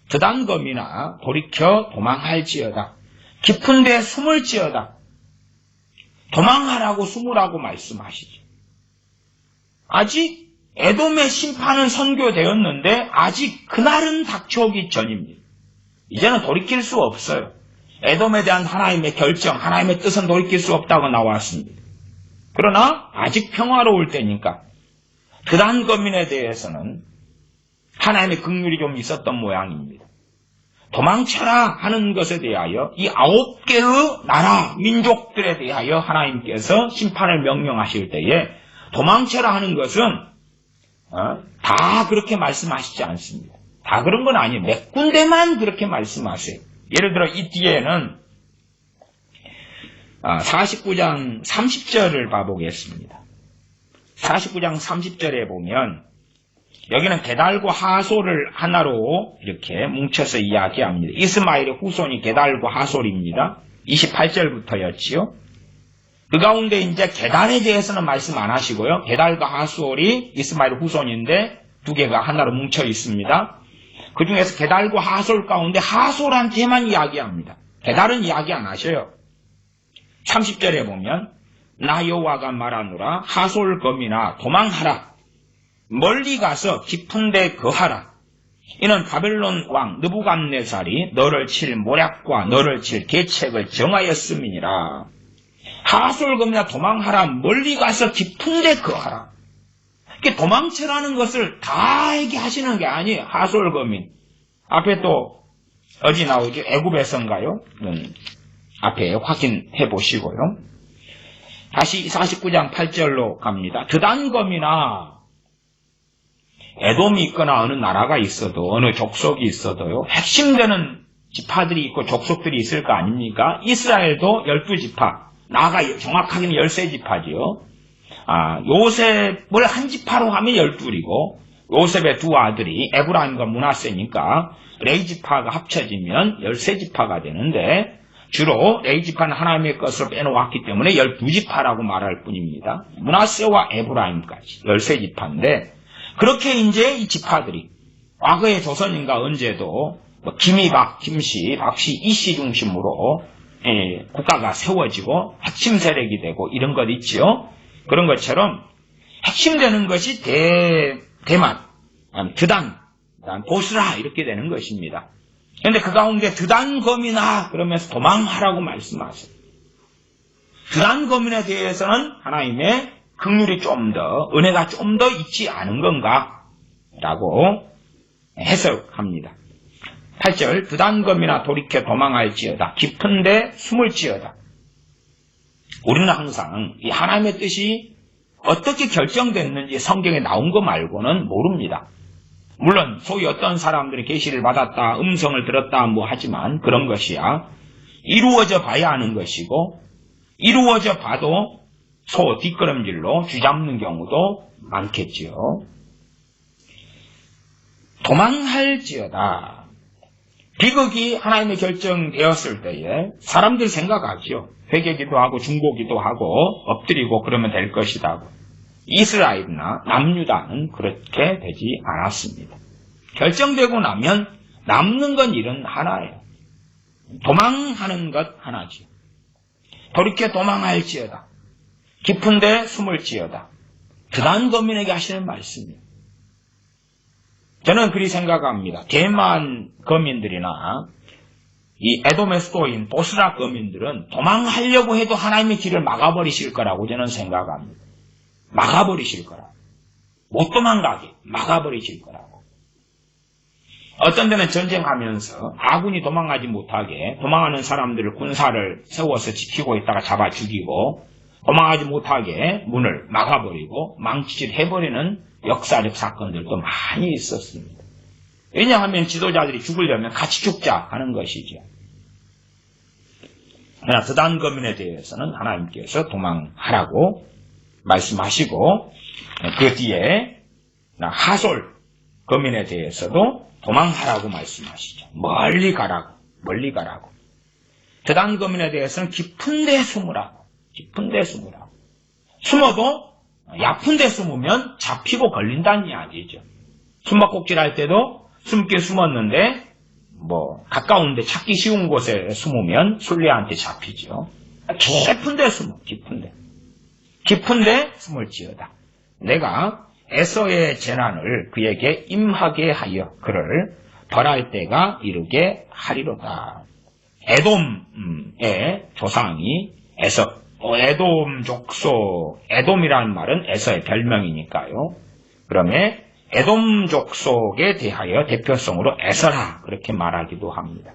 드단검이나 돌이켜 도망할지어다. 깊은 데 숨을지어다. 도망하라고 숨으라고 말씀하시죠. 아직 에돔의 심판은 선고되었는데 아직 그날은 닥쳐오기 전입니다. 이제는 돌이킬 수 없어요. 에돔에 대한 하나님의 결정, 하나님의 뜻은 돌이킬 수 없다고 나왔습니다. 그러나 아직 평화로울 때니까 드단 거민에 대해서는 하나님의 긍휼이 좀 있었던 모양입니다. 도망쳐라 하는 것에 대하여 이 9개의 나라, 민족들에 대하여 하나님께서 심판을 명령하실 때에 도망쳐라 하는 것은 다 그렇게 말씀하시지 않습니다. 다 그런 건 아니에요. 몇 군데만 그렇게 말씀하세요. 예를 들어 이 뒤에는 49장 30절을 봐보겠습니다. 49장 30절에 보면 여기는 게달과 하솔을 하나로 이렇게 뭉쳐서 이야기합니다. 이스마엘의 후손이 게달과 하솔입니다. 28절부터였지요. 그 가운데 이제 게달에 대해서는 말씀 안 하시고요. 게달과 하솔이 이스마엘의 후손인데 두 개가 하나로 뭉쳐 있습니다. 그 중에서 게달과 하솔 가운데 하솔한테만 이야기합니다. 게달은 이야기 안 하셔요. 30절에 보면 나 여호와가 말하노라 하솔 거미나 도망하라 멀리 가서 깊은 데 거하라. 이는 바벨론 왕 느부갓네살이 너를 칠 모략과 너를 칠 계책을 정하였음이니라. 하솔 거미나 도망하라 멀리 가서 깊은 데 거하라. 이렇게 도망치라는 것을 다 얘기하시는 게 아니에요. 하솔 거미. 앞에 또 어디 나오죠? 애굽에서인가요? 앞에 확인해 보시고요. 다시 49장 8절로 갑니다. 드단 거미나 에돔이 있거나 어느 나라가 있어도 어느 족속이 있어도요. 핵심되는 지파들이 있고 족속들이 있을 거 아닙니까? 이스라엘도 12지파. 나아가 정확하게는 13지파지요. 요셉을 한 지파로 하면 12이고 요셉의 두 아들이 에브라임과 므낫세니까 레이지파가 합쳐지면 13지파가 되는데 주로 레이지파는 하나님의 것으로 빼놓았기 때문에 12지파라고 말할 뿐입니다. 므낫세와 에브라임까지 13지파인데 그렇게 이제 이 지파들이 과거의 조선인가 언제도 김이박, 김씨, 박씨, 이씨 중심으로 국가가 세워지고 핵심 세력이 되고 이런 것 있지요. 그런 것처럼 핵심되는 것이 대만, 드단, 보스라 이렇게 되는 것입니다. 그런데 그 가운데 드단 거미나 그러면서 도망하라고 말씀하세요. 드단 거민에 대해서는 하나님의 긍휼이 좀 더, 은혜가 좀 더 있지 않은 건가? 라고 해석합니다. 8절, 드단 거미나 돌이켜 도망할지어다. 깊은데 숨을지어다. 우리는 항상 이 하나님의 뜻이 어떻게 결정됐는지 성경에 나온 거 말고는 모릅니다. 물론 소위 어떤 사람들이 계시를 받았다, 음성을 들었다 뭐 하지만 그런 것이야 이루어져 봐야 하는 것이고 이루어져 봐도 소 뒷걸음질로 쥐잡는 경우도 많겠지요. 도망할지어다. 비극이 하나님의 결정되었을 때에 사람들 생각하죠. 회개기도 하고 중보기도 하고 엎드리고 그러면 될 것이다. 이스라엘이나 남유다는 그렇게 되지 않았습니다. 결정되고 나면 남는 건 일은 하나예요. 도망하는 것 하나죠. 돌이켜 도망할지어다. 깊은데 숨을지어다. 드단 거민에게 하시는 말씀이에요. 저는 그리 생각합니다. 대만 거민들이나 이 에돔의 수도인 보스라 거민들은 도망하려고 해도 하나님의 길을 막아버리실 거라고 저는 생각합니다. 막아버리실 거라고. 못 도망가게 막아버리실 거라고. 어떤 데는 전쟁하면서 아군이 도망가지 못하게 도망하는 사람들을 군사를 세워서 지키고 있다가 잡아 죽이고 도망하지 못하게 문을 막아버리고 망치질 해버리는 역사적 사건들도 많이 있었습니다. 왜냐하면 지도자들이 죽으려면 같이 죽자 하는 것이죠. 그러나 드단 거민에 대해서는 하나님께서 도망하라고 말씀하시고 그 뒤에 하솔 거민에 대해서도 도망하라고 말씀하시죠. 멀리 가라고. 멀리 가라고. 드단 거민에 대해서는 깊은 데 숨으라고. 깊은 데 숨으라고. 숨어도 얕은 데 숨으면 잡히고 걸린다는 이야기죠. 숨바꼭질 할 때도 숨게 숨었는데 가까운 데 찾기 쉬운 곳에 숨으면 술래한테 잡히죠. 깊은 데 숨어. 깊은 데. 깊은 데 숨을지어다. 내가 에서의 재난을 그에게 임하게 하여 그를 벌할 때가 이르게 하리로다. 에돔의 조상이 에서, 에돔 족속, 에돔이라는 말은 에서의 별명이니까요. 그러면 에돔 족속에 대하여 대표성으로 에서라 그렇게 말하기도 합니다.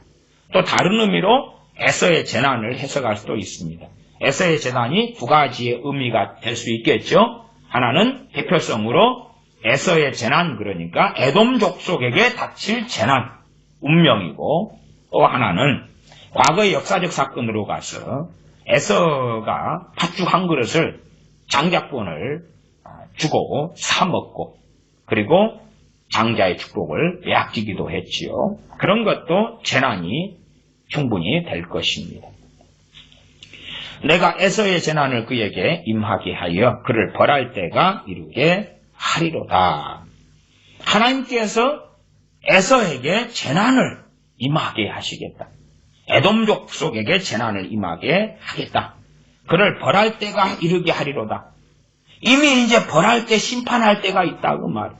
또 다른 의미로 에서의 재난을 해석할 수도 있습니다. 에서의 재난이 두 가지의 의미가 될 수 있겠죠. 하나는 대표성으로 에서의 재난, 그러니까 에돔 족속에게 닥칠 재난, 운명이고, 또 하나는 과거의 역사적 사건으로 가서 에서가 팥죽 한 그릇을 장자권을 주고 사먹고, 그리고 장자의 축복을 빼앗기기도 했지요. 그런 것도 재난이 충분히 될 것입니다. 내가 에서의 재난을 그에게 임하게 하여 그를 벌할 때가 이르게 하리로다. 하나님께서 에서에게 재난을 임하게 하시겠다. 에돔 족속에게 재난을 임하게 하겠다. 그를 벌할 때가 이르게 하리로다. 이미 이제 벌할 때, 심판할 때가 있다 그 말.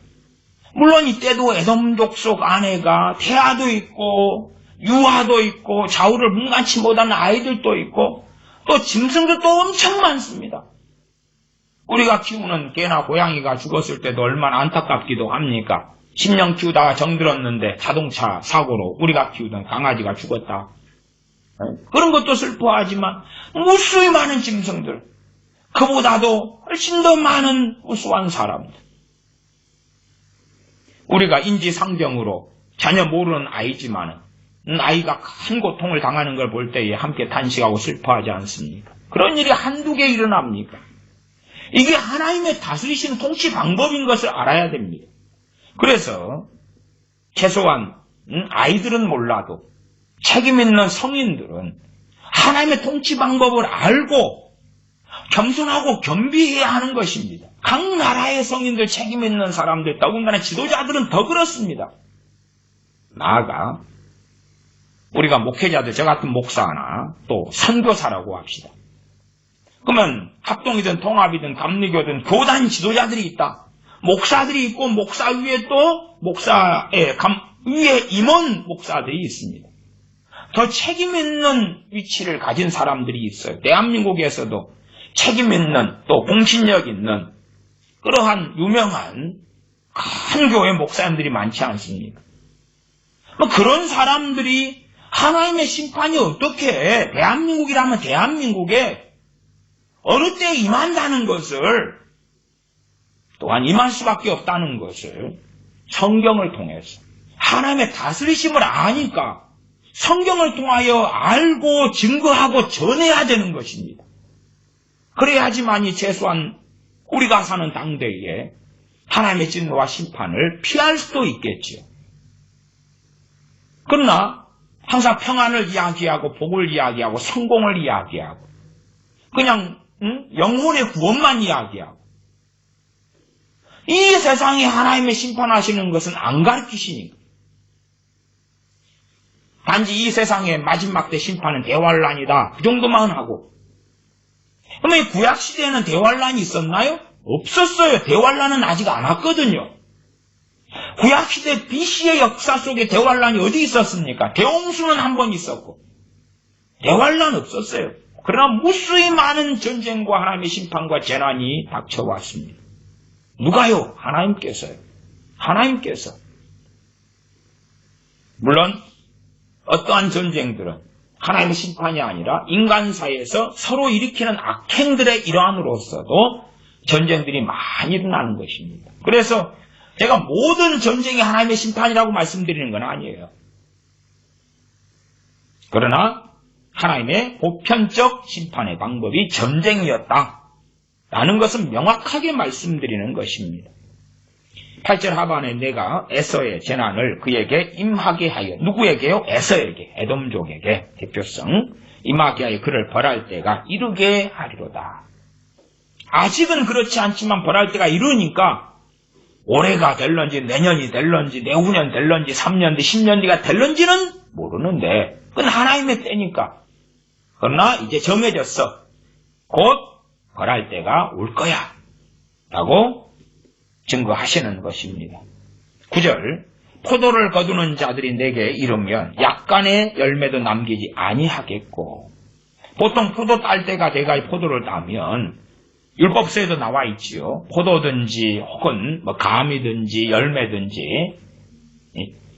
물론 이때도 에돔 족속 아내가 태아도 있고 유아도 있고 좌우를 분간치 못하는 아이들도 있고 또 짐승들도 엄청 많습니다. 우리가 키우는 개나 고양이가 죽었을 때도 얼마나 안타깝기도 합니까? 10년 키우다가 정들었는데 자동차 사고로 우리가 키우던 강아지가 죽었다. 그런 것도 슬퍼하지만 무수히 많은 짐승들, 그보다도 훨씬 더 많은 무수한 사람들. 우리가 인지상정으로 전혀 모르는 아이지만 아이가 큰 고통을 당하는 걸 볼 때에 함께 탄식하고 슬퍼하지 않습니까? 그런 일이 한두 개 일어납니까? 이게 하나님의 다스리시는 통치 방법인 것을 알아야 됩니다. 그래서 최소한 아이들은 몰라도 책임 있는 성인들은 하나님의 통치 방법을 알고 겸손하고 겸비해야 하는 것입니다. 각 나라의 성인들, 책임 있는 사람들, 더군다나 지도자들은 더 그렇습니다. 나아가 우리가 목회자들, 저 같은 목사나 또 선교사라고 합시다. 그러면 합동이든 통합이든 감리교든 교단 지도자들이 있다. 목사들이 있고 목사 위에 또 목사의 위에 임원 목사들이 있습니다. 더 책임 있는 위치를 가진 사람들이 있어요. 대한민국에서도 책임 있는 또 공신력 있는 그러한 유명한 큰 교회 목사님들이 많지 않습니까? 그런 사람들이 하나님의 심판이 어떻게 대한민국이라면 대한민국에 어느 때에 임한다는 것을, 또한 임할 수밖에 없다는 것을 성경을 통해서 하나님의 다스리심을 아니까 성경을 통하여 알고 증거하고 전해야 되는 것입니다. 그래야지만이 최소한 우리가 사는 당대에 하나님의 진노와 심판을 피할 수도 있겠지요. 그러나 항상 평안을 이야기하고 복을 이야기하고 성공을 이야기하고 그냥 영혼의 구원만 이야기하고 이 세상에 하나님의 심판하시는 것은 안 가르치시니까. 단지 이 세상의 마지막 때 심판은 대환란이다. 그 정도만 하고. 그러면 구약시대에는 대환란이 있었나요? 없었어요. 대환란은 아직 안 왔거든요. 구약시대 BC의 역사 속에 대환란이 어디 있었습니까? 대홍수는 한 번 있었고 대환란 없었어요. 그러나 무수히 많은 전쟁과 하나님의 심판과 재난이 닥쳐왔습니다. 누가요? 하나님께서요. 하나님께서. 물론 어떠한 전쟁들은 하나님의 심판이 아니라 인간사회에서 서로 일으키는 악행들의 일환으로서도 전쟁들이 많이 일어나는 것입니다. 그래서 제가 모든 전쟁이 하나님의 심판이라고 말씀드리는 건 아니에요. 그러나 하나님의 보편적 심판의 방법이 전쟁이었다라는 것은 명확하게 말씀드리는 것입니다. 8절 하반에 내가 에서의 재난을 그에게 임하게 하여, 누구에게요? 에서에게, 에돔족에게 대표성 임하게 하여 그를 벌할 때가 이르게 하리로다. 아직은 그렇지 않지만 벌할 때가 이르니까 올해가 될런지 내년이 될런지 내후년 될런지 3년 뒤 10년 뒤가 될런지는 모르는데 그건 하나님의 때니까. 그러나 이제 정해졌어. 곧 벌할 때가 올 거야 라고 증거하시는 것입니다. 9절 포도를 거두는 자들이 내게 이르면 약간의 열매도 남기지 아니하겠고, 보통 포도 딸 때가 돼가 포도를 따면 율법서에도 나와 있지요. 포도든지 혹은 감이든지 열매든지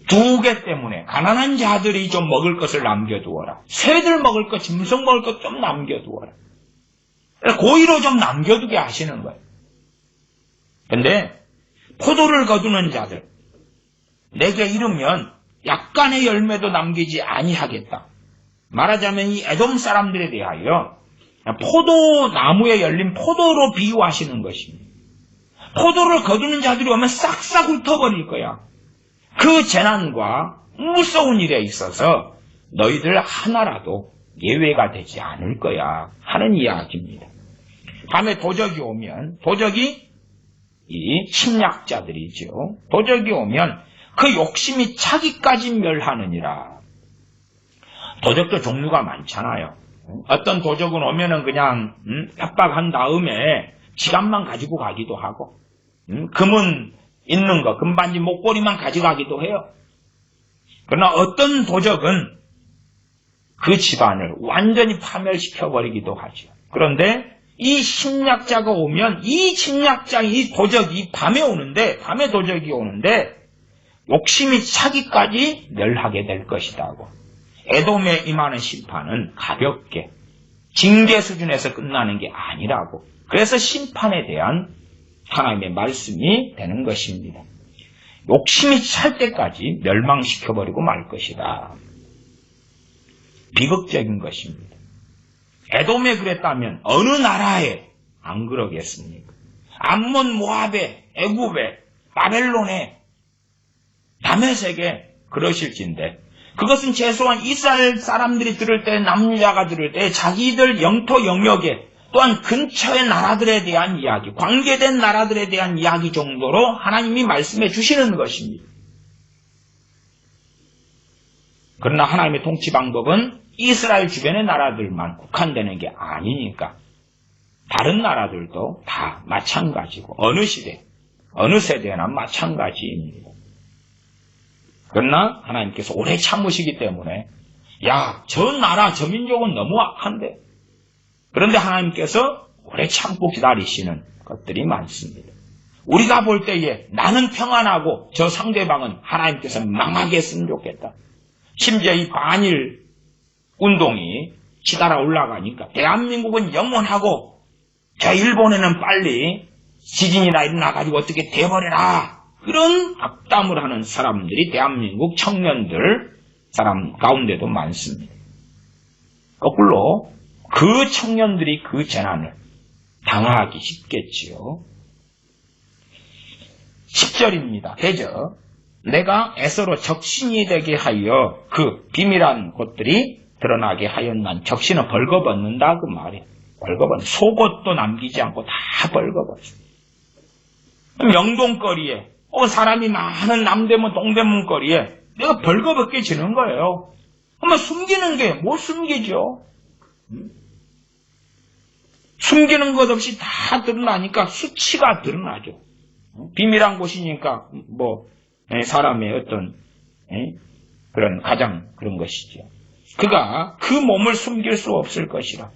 두 개 때문에 가난한 자들이 좀 먹을 것을 남겨두어라. 새들 먹을 것, 짐승 먹을 것 좀 남겨두어라. 고의로 좀 남겨두게 하시는 거예요. 근데 포도를 거두는 자들, 내게 이르면 약간의 열매도 남기지 아니하겠다. 말하자면 이 에돔 사람들에 대하여 포도나무에 열린 포도로 비유하시는 것입니다. 포도를 거두는 자들이 오면 싹싹 훑어버릴 거야. 그 재난과 무서운 일에 있어서 너희들 하나라도 예외가 되지 않을 거야 하는 이야기입니다. 밤에 도적이 오면, 도적이 이 침략자들이죠. 도적이 오면 그 욕심이 차기까지 멸하느니라. 도적도 종류가 많잖아요. 어떤 도적은 오면은 그냥 협박한 다음에 지갑만 가지고 가기도 하고, 금은 있는 거, 금반지 목걸이만 가져가기도 해요. 그러나 어떤 도적은 그 집안을 완전히 파멸시켜버리기도 하죠. 그런데 이 침략자가 오면 이 침략자, 이 도적이 밤에 도적이 오는데 욕심이 차기까지 멸하게 될 것이다고. 에돔에 임하는 심판은 가볍게 징계 수준에서 끝나는 게 아니라고. 그래서 심판에 대한 하나님의 말씀이 되는 것입니다. 욕심이 찰 때까지 멸망시켜버리고 말 것이다. 비극적인 것입니다. 에돔에 그랬다면 어느 나라에 안 그러겠습니까? 암몬, 모압에, 애굽에, 바벨론에, 다메섹에 그러실진데, 그것은 최소한 이스라엘 사람들이 들을 때, 남유다가 들을 때 자기들 영토 영역에 또한 근처의 나라들에 대한 이야기, 관계된 나라들에 대한 이야기 정도로 하나님이 말씀해 주시는 것입니다. 그러나 하나님의 통치 방법은 이스라엘 주변의 나라들만 국한되는 게 아니니까 다른 나라들도 다 마찬가지고 어느 시대, 어느 세대나 마찬가지입니다. 그러나 하나님께서 오래 참으시기 때문에 야, 저 나라, 저 민족은 너무 악한데, 그런데 하나님께서 오래 참고 기다리시는 것들이 많습니다. 우리가 볼 때에 나는 평안하고 저 상대방은 하나님께서 망하게 했으면 좋겠다. 심지어 이 반일 운동이 치달아 올라가니까 대한민국은 영원하고 저 일본에는 빨리 지진이나 일어나가지고 어떻게 돼버려라. 그런 악담을 하는 사람들이 대한민국 청년들 사람 가운데도 많습니다. 거꾸로 그 청년들이 그 재난을 당하기 쉽겠지요. 10절입니다. 대저 내가 에서로 적신이 되게 하여 그 비밀한 것들이 드러나게 하였난. 적신은 벌거벗는다 그 말이에요. 벌거벗는, 속옷도 남기지 않고 다 벌거벗어. 명동거리에 사람이 많은 남대문 동대문 거리에 내가 벌거벗게 지는 거예요. 한번 숨기는 게 못 숨기죠. 숨기는 것 없이 다 드러나니까 수치가 드러나죠. 비밀한 곳이니까 사람의 어떤 그런 가장 그런 것이죠. 그가 그 몸을 숨길 수 없을 것이라.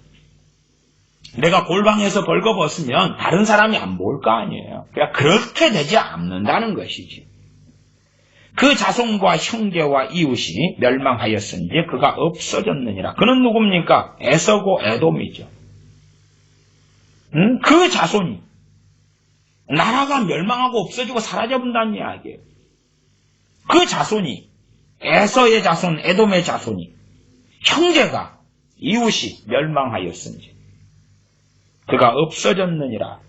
내가 골방에서 벌거벗으면 다른 사람이 안 볼 거 아니에요. 그러니까 그렇게 되지 않는다는 것이지. 그 자손과 형제와 이웃이 멸망하였은지 그가 없어졌느니라. 그는 누굽니까? 에서고 에돔이죠. 그 자손이 나라가 멸망하고 없어지고 사라져본다는 이야기예요. 그 자손이 에서의 자손, 에돔의 자손이 형제가 이웃이 멸망하였은지 그가 없어졌느니라.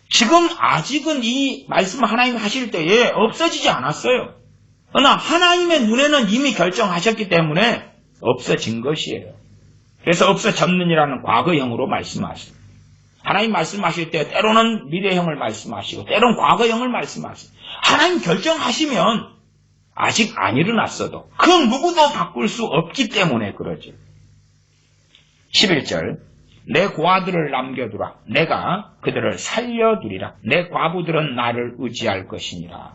지금 아직은 이 말씀 하나님 하실 때에 없어지지 않았어요. 그러나 하나님의 눈에는 이미 결정하셨기 때문에 없어진 것이에요. 그래서 없어졌느니라는 과거형으로 말씀하세요. 하나님 말씀하실 때 때로는 미래형을 말씀하시고 때로는 과거형을 말씀하세요. 하나님 결정하시면 아직 안 일어났어도 그 누구도 바꿀 수 없기 때문에 그러죠. 11절 내 고아들을 남겨두라. 내가 그들을 살려두리라. 내 과부들은 나를 의지할 것이니라.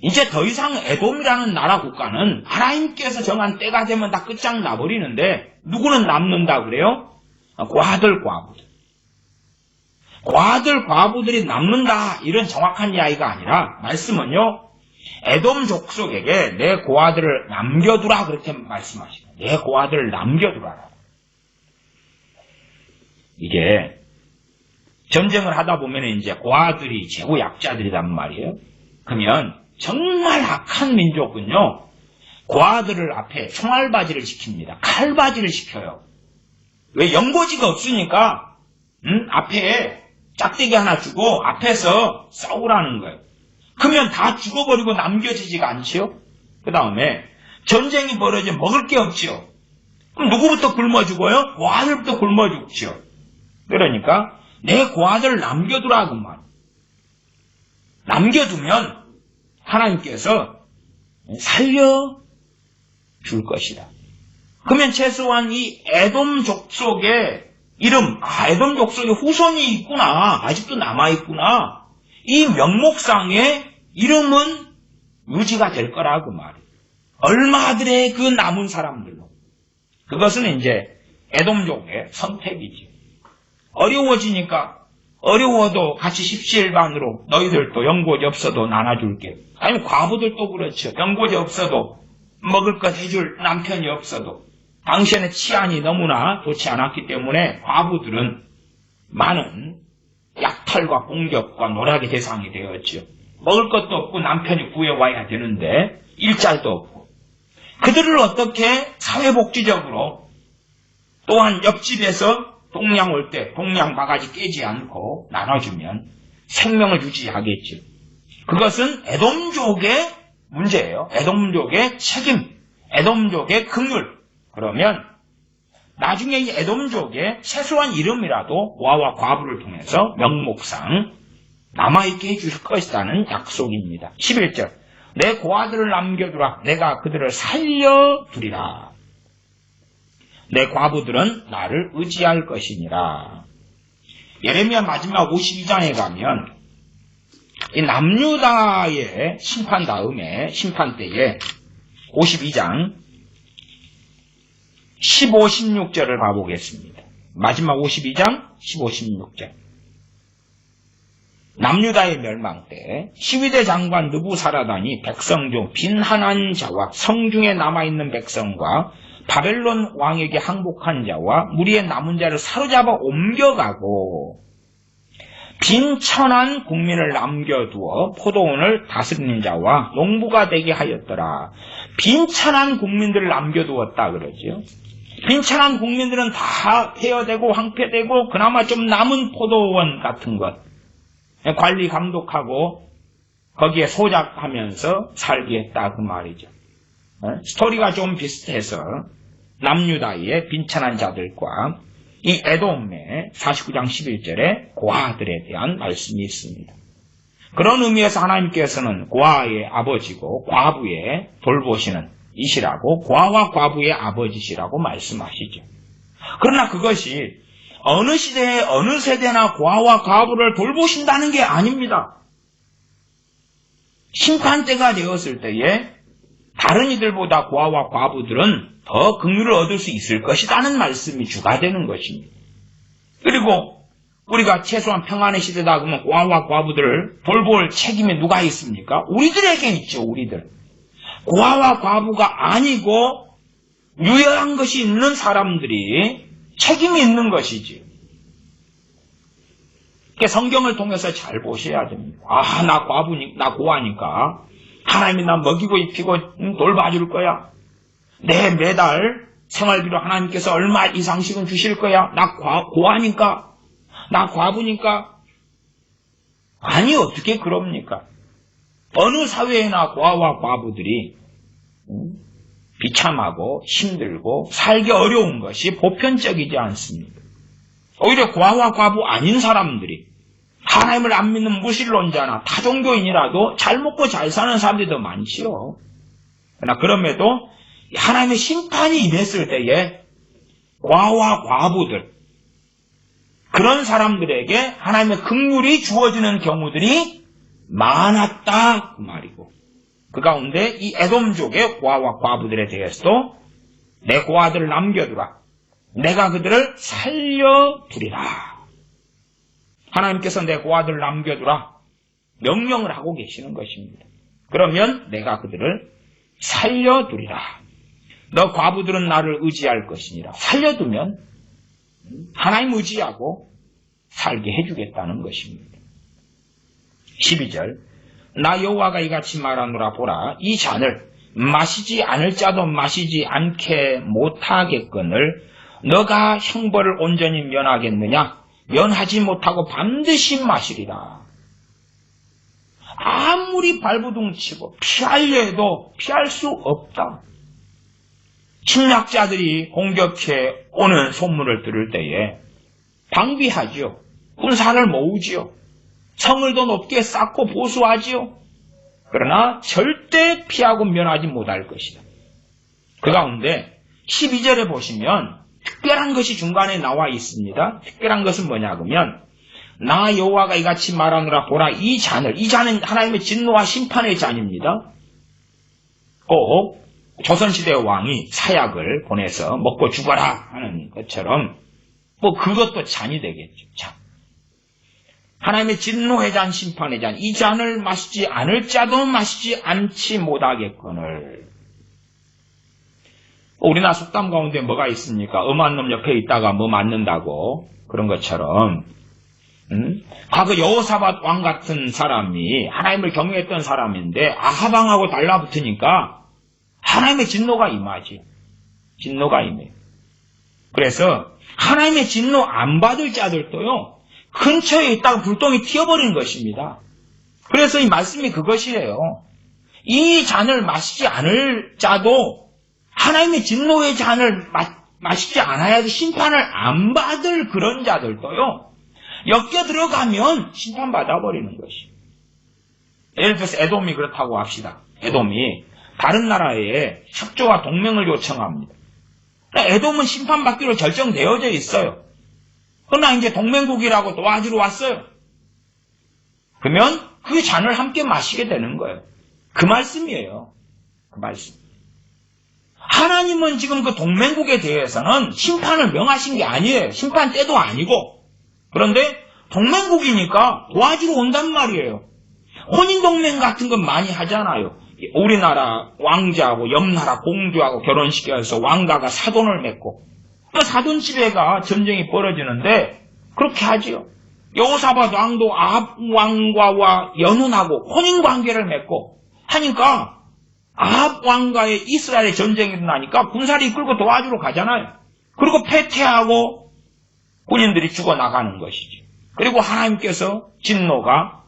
이제 더 이상 에돔이라는 나라 국가는 하나님께서 정한 때가 되면 다 끝장나버리는데 누구는 남는다 그래요? 과들, 과부들. 과들, 과부들이 남는다 이런 정확한 이야기가 아니라 말씀은요. 에돔 족속에게 내 고아들을 남겨두라 그렇게 말씀하시고 내 고아들을 남겨두라. 이게 전쟁을 하다 보면 이제 고아들이 최고 약자들이란 말이에요. 그러면 정말 악한 민족은요. 고아들을 앞에 총알바지를 시킵니다. 칼바지를 시켜요. 왜? 연고지가 없으니까 앞에 짝대기 하나 주고 앞에서 싸우라는 거예요. 그러면 다 죽어버리고 남겨지지가 않지요. 그 다음에 전쟁이 벌어지면 먹을 게 없지요. 그럼 누구부터 굶어 죽어요? 고아들부터 굶어 죽지요. 그러니까 내 고아들을 남겨두라 그 말. 남겨두면 하나님께서 살려줄 것이다. 그러면 최소한 이 에돔 족속의 이름, 에돔 족속에 후손이 있구나. 아직도 남아있구나. 이 명목상의 이름은 유지가 될 거라 그 말이에요. 얼마들의 그 남은 사람들로. 그것은 이제 에돔족의 선택이지. 어려워지니까 어려워도 같이 십시일반으로 너희들도 연고지 없어도 나눠줄게. 아니면 과부들도 그렇죠. 연고지 없어도 먹을 것 해줄 남편이 없어도 당신의 치안이 너무나 좋지 않았기 때문에 과부들은 많은 약탈과 공격과 노략의 대상이 되었죠. 먹을 것도 없고 남편이 구해와야 되는데 일자리도 없고 그들을 어떻게 사회복지적으로 또한 옆집에서 동양 올 때 동양 바가지 깨지 않고 나눠주면 생명을 유지하겠죠. 그것은 에돔족의 문제예요. 에돔족의 책임, 에돔족의 긍휼. 그러면 나중에 이 에돔족의 최소한 이름이라도 고아와 과부를 통해서 명목상 남아있게 해줄 것이라는 약속입니다. 11절 내 고아들을 남겨두라. 내가 그들을 살려두리라. 내 과부들은 나를 의지할 것이니라. 예레미야 마지막 52장에 가면 이 남유다의 심판 다음에 심판 때에 52장 15, 16절을 봐보겠습니다. 마지막 52장 15, 16절 남유다의 멸망 때 시위대 장관 느부사라단이 백성 중 빈한한 자와 성중에 남아있는 백성과 바벨론 왕에게 항복한 자와 무리의 남은 자를 사로잡아 옮겨가고 빈천한 국민을 남겨두어 포도원을 다스리는 자와 농부가 되게 하였더라. 빈천한 국민들을 남겨두었다 그러죠. 빈천한 국민들은 다 폐허되고 황폐되고 그나마 좀 남은 포도원 같은 것 관리 감독하고 거기에 소작하면서 살게 했다 그 말이죠. 스토리가 좀 비슷해서 남유다의 빈천한 자들과 이 에돔의 49장 11절에 고아들에 대한 말씀이 있습니다. 그런 의미에서 하나님께서는 고아의 아버지고 과부의 돌보시는 이시라고 고아와 과부의 아버지시라고 말씀하시죠. 그러나 그것이 어느 시대에 어느 세대나 고아와 과부를 돌보신다는 게 아닙니다. 심판 때가 되었을 때에 다른 이들보다 고아와 과부들은 더 긍휼을 얻을 수 있을 것이라는 말씀이 주가 되는 것입니다. 그리고 우리가 최소한 평안의 시대다 그러면 고아와 과부들을 돌볼 책임이 누가 있습니까? 우리들에게 있죠. 우리들. 고아와 과부가 아니고 유효한 것이 있는 사람들이 책임이 있는 것이지. 성경을 통해서 잘 보셔야 됩니다. 나 고아니까 하나님이 나 먹이고 입히고 돌봐줄 거야. 내 매달 생활비로 하나님께서 얼마 이상씩은 주실 거야. 나 고아니까. 나 과부니까. 아니 어떻게 그럽니까? 어느 사회에나 고아와 과부들이 비참하고 힘들고 살기 어려운 것이 보편적이지 않습니다. 오히려 고아와 과부 아닌 사람들이 하나님을 안 믿는 무신론자나 타종교인이라도 잘 먹고 잘 사는 사람들이 더 많지요. 그러나 그럼에도 하나님의 심판이 임했을 때에 고아와 과부들 그런 사람들에게 하나님의 긍휼이 주어지는 경우들이 많았다 그 말이고 그 가운데 이 에돔족의 고아와 과부들에 대해서도 내 고아들을 남겨두라. 내가 그들을 살려두리라. 하나님께서 내 고아들을 남겨두라. 명령을 하고 계시는 것입니다. 그러면 내가 그들을 살려두리라. 너 과부들은 나를 의지할 것이니라. 살려두면 하나님 의지하고 살게 해주겠다는 것입니다. 12절 나 여호와가 이같이 말하노라. 보라, 이 잔을 마시지 않을 자도 마시지 않게 못하겠거늘 너가 형벌을 온전히 면하겠느냐? 면하지 못하고 반드시 마시리라. 아무리 발부둥치고 피하려 해도 피할 수 없다. 침략자들이 공격해 오는 소문을 들을 때에 방비하지요. 군사를 모으지요. 성을 더 높게 쌓고 보수하지요. 그러나 절대 피하고 면하지 못할 것이다. 그 가운데 12절에 보시면 특별한 것이 중간에 나와 있습니다. 특별한 것은 뭐냐 그러면 나 여호와가 이같이 말하노라. 보라, 이 잔은 하나님의 진노와 심판의 잔입니다. 꼭 조선시대의 왕이 사약을 보내서 먹고 죽어라 하는 것처럼 그것도 잔이 되겠죠. 잔. 하나님의 진노의 잔, 심판의 잔, 이 잔을 마시지 않을 자도 마시지 않지 못하겠거늘. 우리나라 속담 가운데 뭐가 있습니까? 엄한 놈 옆에 있다가 뭐 맞는다고 그런 것처럼 과거 여호사밧 왕 같은 사람이 하나님을 경외했던 사람인데 아합 왕하고 달라붙으니까 하나님의 진노가 임하지. 진노가 임해요. 그래서 하나님의 진노 안 받을 자들도요. 근처에 있다가 불똥이 튀어버리는 것입니다. 그래서 이 말씀이 그것이에요. 이 잔을 마시지 않을 자도 하나님의 진노의 잔을 마시지 않아야 심판을 안 받을 그런 자들도요. 엮여 들어가면 심판받아버리는 것이. 예를 들어서 에돔이 그렇다고 합시다. 에돔이 다른 나라에 협조와 동맹을 요청합니다. 에돔은 심판받기로 결정되어져 있어요. 그러나 이제 동맹국이라고 도와주러 왔어요. 그러면 그 잔을 함께 마시게 되는 거예요. 그 말씀이에요. 그 말씀. 하나님은 지금 그 동맹국에 대해서는 심판을 명하신 게 아니에요. 심판 때도 아니고. 그런데 동맹국이니까 도와주러 온단 말이에요. 혼인동맹 같은 건 많이 하잖아요. 우리나라 왕자하고 옆나라 공주하고 결혼시켜서 왕가가 사돈을 맺고 사돈집에가 전쟁이 벌어지는데 그렇게 하지요. 여호사밧 왕도 아합 왕과와 연혼하고 혼인관계를 맺고 하니까 아합 왕과의 이스라엘의 전쟁이 일어나니까 군사를 이끌고 도와주러 가잖아요. 그리고 패퇴하고 군인들이 죽어나가는 것이지. 그리고 하나님께서 진노가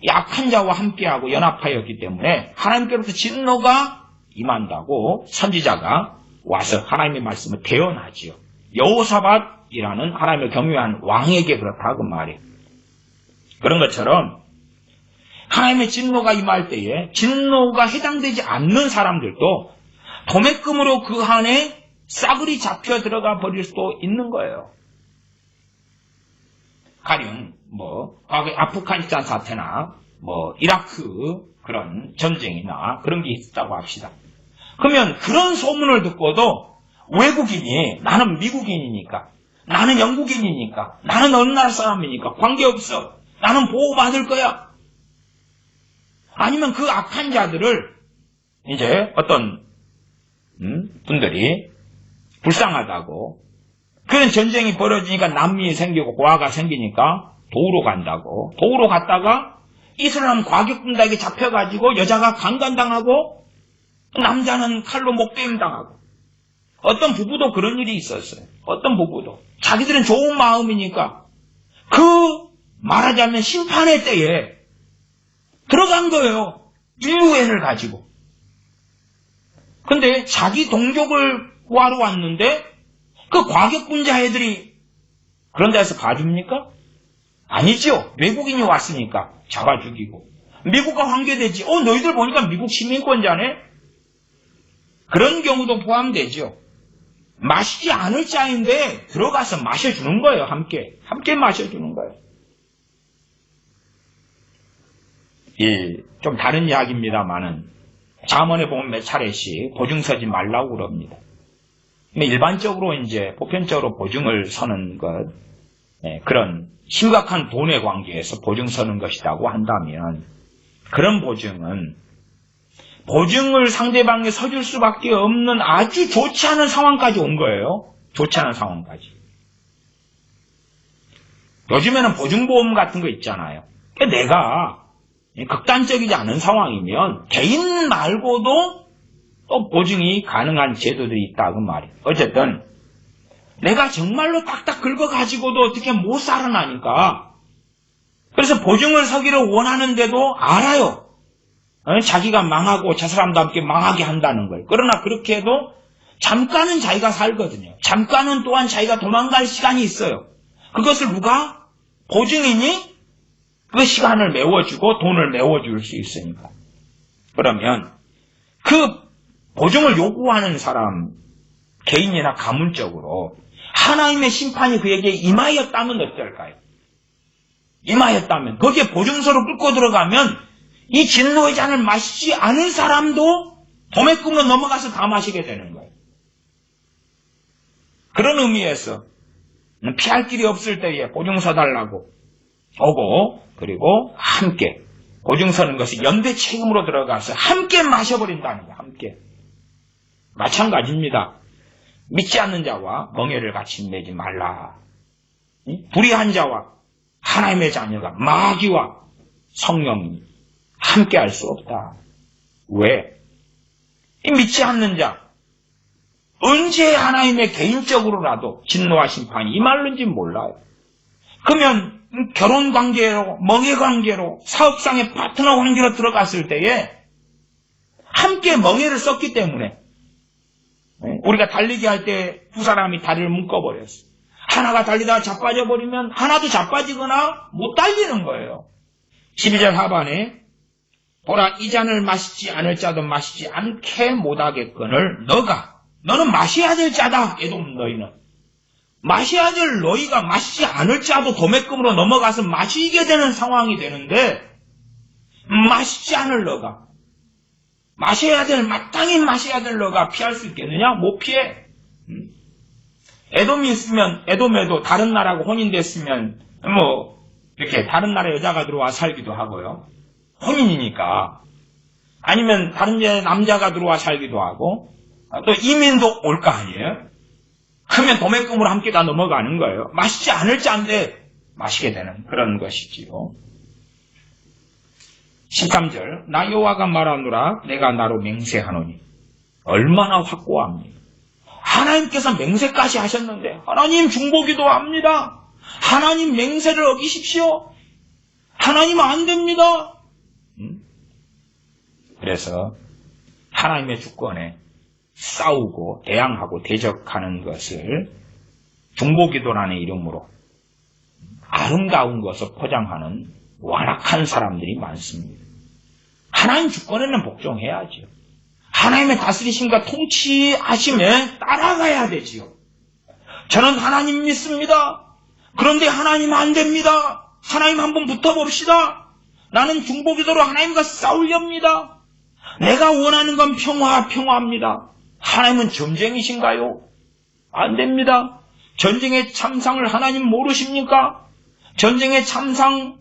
약한 자와 함께하고 연합하였기 때문에 하나님께로부터 진노가 임한다고 선지자가 와서 하나님의 말씀을 대언하지요. 여호사밧이라는 하나님을 경외한 왕에게 그렇다고 말이에요. 그런 것처럼 하나님의 진노가 임할 때에 진노가 해당되지 않는 사람들도 도매금으로 그 안에 싸그리 잡혀 들어가 버릴 수도 있는 거예요. 가령 과거 아프가니스탄 사태나 이라크 그런 전쟁이나 그런 게 있었다고 합시다. 그러면 그런 소문을 듣고도 외국인이 나는 미국인이니까 나는 영국인이니까 나는 어느 나라 사람이니까 관계없어. 나는 보호받을 거야. 아니면 그 악한 자들을 이제 어떤 분들이 불쌍하다고 그런 전쟁이 벌어지니까 난민이 생기고 고아가 생기니까 도우러 간다고. 도우러 갔다가 이슬람 과격군단에게 잡혀가지고 여자가 강간당하고 남자는 칼로 목베임 당하고. 어떤 부부도 그런 일이 있었어요. 어떤 부부도. 자기들은 좋은 마음이니까 그 말하자면 심판의 때에 들어간 거예요. 인류애를 가지고. 근데 자기 동족을 구하러 왔는데 그 과격분자 애들이 그런 데서 봐줍니까? 아니죠. 외국인이 왔으니까 잡아 죽이고. 미국과 관계되지. 너희들 보니까 미국 시민권자네? 그런 경우도 포함되죠. 마시지 않을 자인데 들어가서 마셔주는 거예요. 함께 마셔주는 거예요. 좀 다른 이야기입니다만은 잠언에 보면 몇 차례씩 보증 서지 말라고 그럽니다. 일반적으로 이제 보편적으로 보증을 서는 것, 그런 심각한 돈의 관계에서 보증 서는 것이라고 한다면 그런 보증을 상대방에 서줄 수밖에 없는 아주 좋지 않은 상황까지 온 거예요. 좋지 않은 상황까지. 요즘에는 보증보험 같은 거 있잖아요. 내가 극단적이지 않은 상황이면 개인 말고도 또 보증이 가능한 제도들이 있다 그 말이에요. 어쨌든 내가 정말로 딱딱 긁어가지고도 어떻게 못 살아나니까 그래서 보증을 서기를 원하는데도 알아요. 자기가 망하고 저 사람도 함께 망하게 한다는 걸. 그러나 그렇게 해도 잠깐은 자기가 살거든요. 잠깐은 또한 자기가 도망갈 시간이 있어요. 그것을 누가? 보증인이 그 시간을 메워주고 돈을 메워줄 수 있으니까. 그러면 그 보증을 요구하는 사람, 개인이나 가문적으로 하나님의 심판이 그에게 임하였다면 어떨까요? 임하였다면 거기에 보증서로 끌고 들어가면 이 진노의 잔을 마시지 않은 사람도 도매금으로 넘어가서 다 마시게 되는 거예요. 그런 의미에서 피할 길이 없을 때에 보증서 달라고 오고 그리고 함께 보증서는 것이 연대 책임으로 들어가서 함께 마셔버린다는 거예요. 함께. 마찬가지입니다. 믿지 않는 자와 멍에를 같이 매지 말라. 불의한 자와 하나님의 자녀가 마귀와 성령이 함께 할 수 없다. 왜? 믿지 않는 자 언제 하나님의 개인적으로라도 진노와 심판이 임할는지 몰라요. 그러면 결혼관계로 멍해관계로 사업상의 파트너 관계로 들어갔을 때에 함께 멍해를 썼기 때문에 우리가 달리기 할 때 두 사람이 다리를 묶어버렸어요. 하나가 달리다가 자빠져버리면 하나도 자빠지거나 못 달리는 거예요. 12절 하반에 보라 이 잔을 마시지 않을 자도 마시지 않게 못하겠거늘 너는 마셔야 될 자다. 에돔 너희는 마셔야 될 너희가 마시지 않을 자도 도매금으로 넘어가서 마시게 되는 상황이 되는데 마시지 않을 너가 마땅히 마셔야 될 너가 피할 수 있겠느냐? 못 피해. 에돔이 있으면 에돔에도 다른 나라하고 혼인됐으면 이렇게 다른 나라 여자가 들어와 살기도 하고요. 혼인이니까. 아니면 다른 남자가 들어와 살기도 하고 또 이민도 올 거 아니에요? 그러면 도매금으로 함께 다 넘어가는 거예요. 마시지 않을 자인데 마시게 되는 그런 것이지요. 13절 나 여호와가 말하노라 내가 나로 맹세하노니 얼마나 확고합니까? 하나님께서 맹세까지 하셨는데 하나님 중보기도 합니다. 하나님 맹세를 어기십시오. 하나님 안 됩니다. 그래서 하나님의 주권에 싸우고 대항하고 대적하는 것을 중보기도라는 이름으로 아름다운 것을 포장하는 완악한 사람들이 많습니다. 하나님 주권에는 복종해야죠. 하나님의 다스리심과 통치하심에 따라가야 되지요. 저는 하나님 믿습니다. 그런데 하나님 안 됩니다. 하나님 한번 붙어봅시다. 나는 중보기도로 하나님과 싸우렵니다. 내가 원하는 건 평화입니다. 하나님은 전쟁이신가요? 안 됩니다. 전쟁의 참상을 하나님 모르십니까? 전쟁의 참상이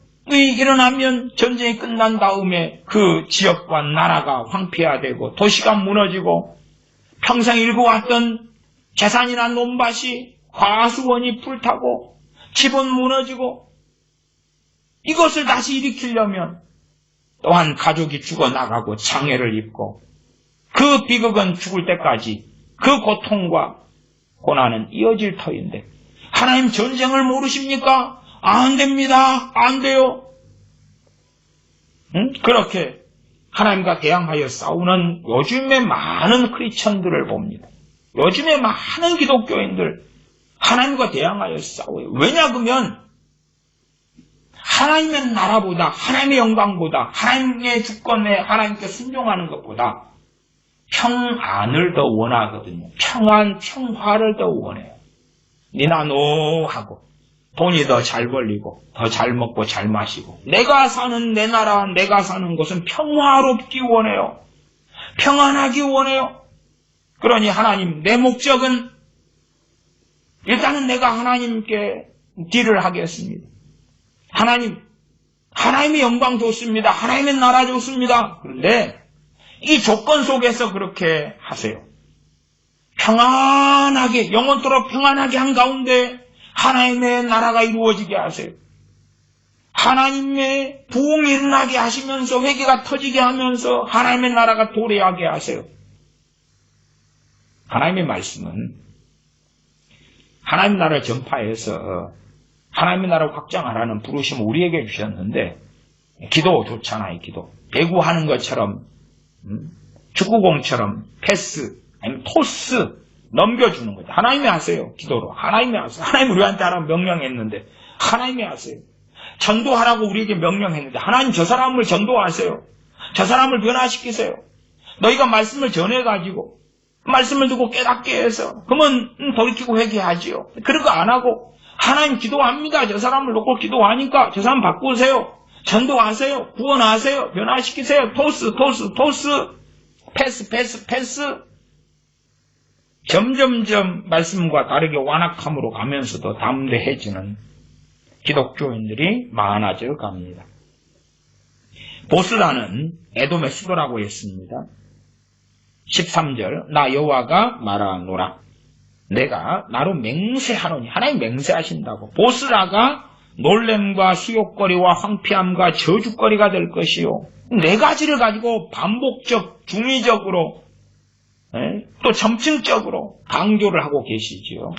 일어나면 전쟁이 끝난 다음에 그 지역과 나라가 황폐화되고 도시가 무너지고 평생 일궈왔던 재산이나 논밭이 과수원이 불타고 집은 무너지고 이것을 다시 일으키려면 또한 가족이 죽어나가고 장애를 입고 그 비극은 죽을 때까지 그 고통과 고난은 이어질 터인데 하나님 전쟁을 모르십니까? 안 됩니다. 안 돼요. 그렇게 하나님과 대항하여 싸우는 요즘의 많은 크리스천들을 봅니다. 요즘에 많은 기독교인들 하나님과 대항하여 싸워요. 왜냐 그러면 하나님의 나라보다 하나님의 영광보다 하나님의 주권에 하나님께 순종하는 것보다 평안을 더 원하거든요. 평화를 더 원해요. 니나 너 하고 돈이 더 잘 벌리고 더 잘 먹고 잘 마시고 내가 사는 내 나라 내가 사는 곳은 평화롭기 원해요. 평안하기 원해요. 그러니 하나님, 내 목적은 일단은 내가 하나님께 딜을 하겠습니다. 하나님의 영광 좋습니다. 하나님의 나라 좋습니다. 그런데 이 조건 속에서 그렇게 하세요. 평안하게, 영원토록 평안하게 한가운데 하나님의 나라가 이루어지게 하세요. 하나님의 부흥이 일어나게 하시면서 회개가 터지게 하면서 하나님의 나라가 도래하게 하세요. 하나님의 말씀은 하나님의 나라를 전파해서 하나님의 나라를 확장하라는 부르심을 우리에게 주셨는데, 기도 좋잖아요. 기도 배구하는 것처럼, 축구공처럼 패스 아니면 토스 넘겨주는 거죠. 하나님이 하세요. 기도로 하나님이 하세요. 하나님 우리한테 하라고 명령했는데 하나님이 하세요. 전도하라고 우리에게 명령했는데 하나님 저 사람을 전도하세요. 저 사람을 변화시키세요. 너희가 말씀을 전해가지고 말씀을 두고 깨닫게 해서 그러면 돌이키고 회개하지요. 그런 거 안 하고 하나님 기도합니다. 저 사람을 놓고 기도하니까 저 사람 바꾸세요. 전도하세요. 구원하세요. 변화시키세요. 토스 패스 점점점 말씀과 다르게 완악함으로 가면서도 담대해지는 기독교인들이 많아져 갑니다. 보스라는 에돔의 수도라고 했습니다. 13절 나 여호와가 말하노라 내가 나로 맹세하노니 하나님 맹세하신다고. 보스라가 놀램과 수욕거리와 황폐함과 저주거리가 될 것이요. 네 가지를 가지고 반복적 중의적으로 또 점층적으로 강조를 하고 계시지요.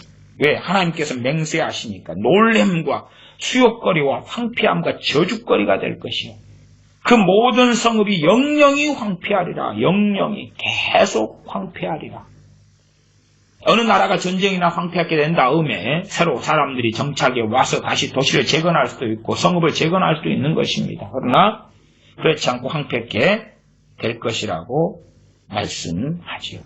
왜? 하나님께서 맹세하시니까 놀램과 수욕거리와 황폐함과 저주거리가 될 것이요. 그 모든 성읍이 영영이 황폐하리라. 영영이 계속 황폐하리라. 어느 나라가 전쟁이나 황폐하게 된 다음에 새로 사람들이 정착에 와서 다시 도시를 재건할 수도 있고 성읍을 재건할 수도 있는 것입니다. 그러나 그렇지 않고 황폐하게 될 것이라고 말씀하지요.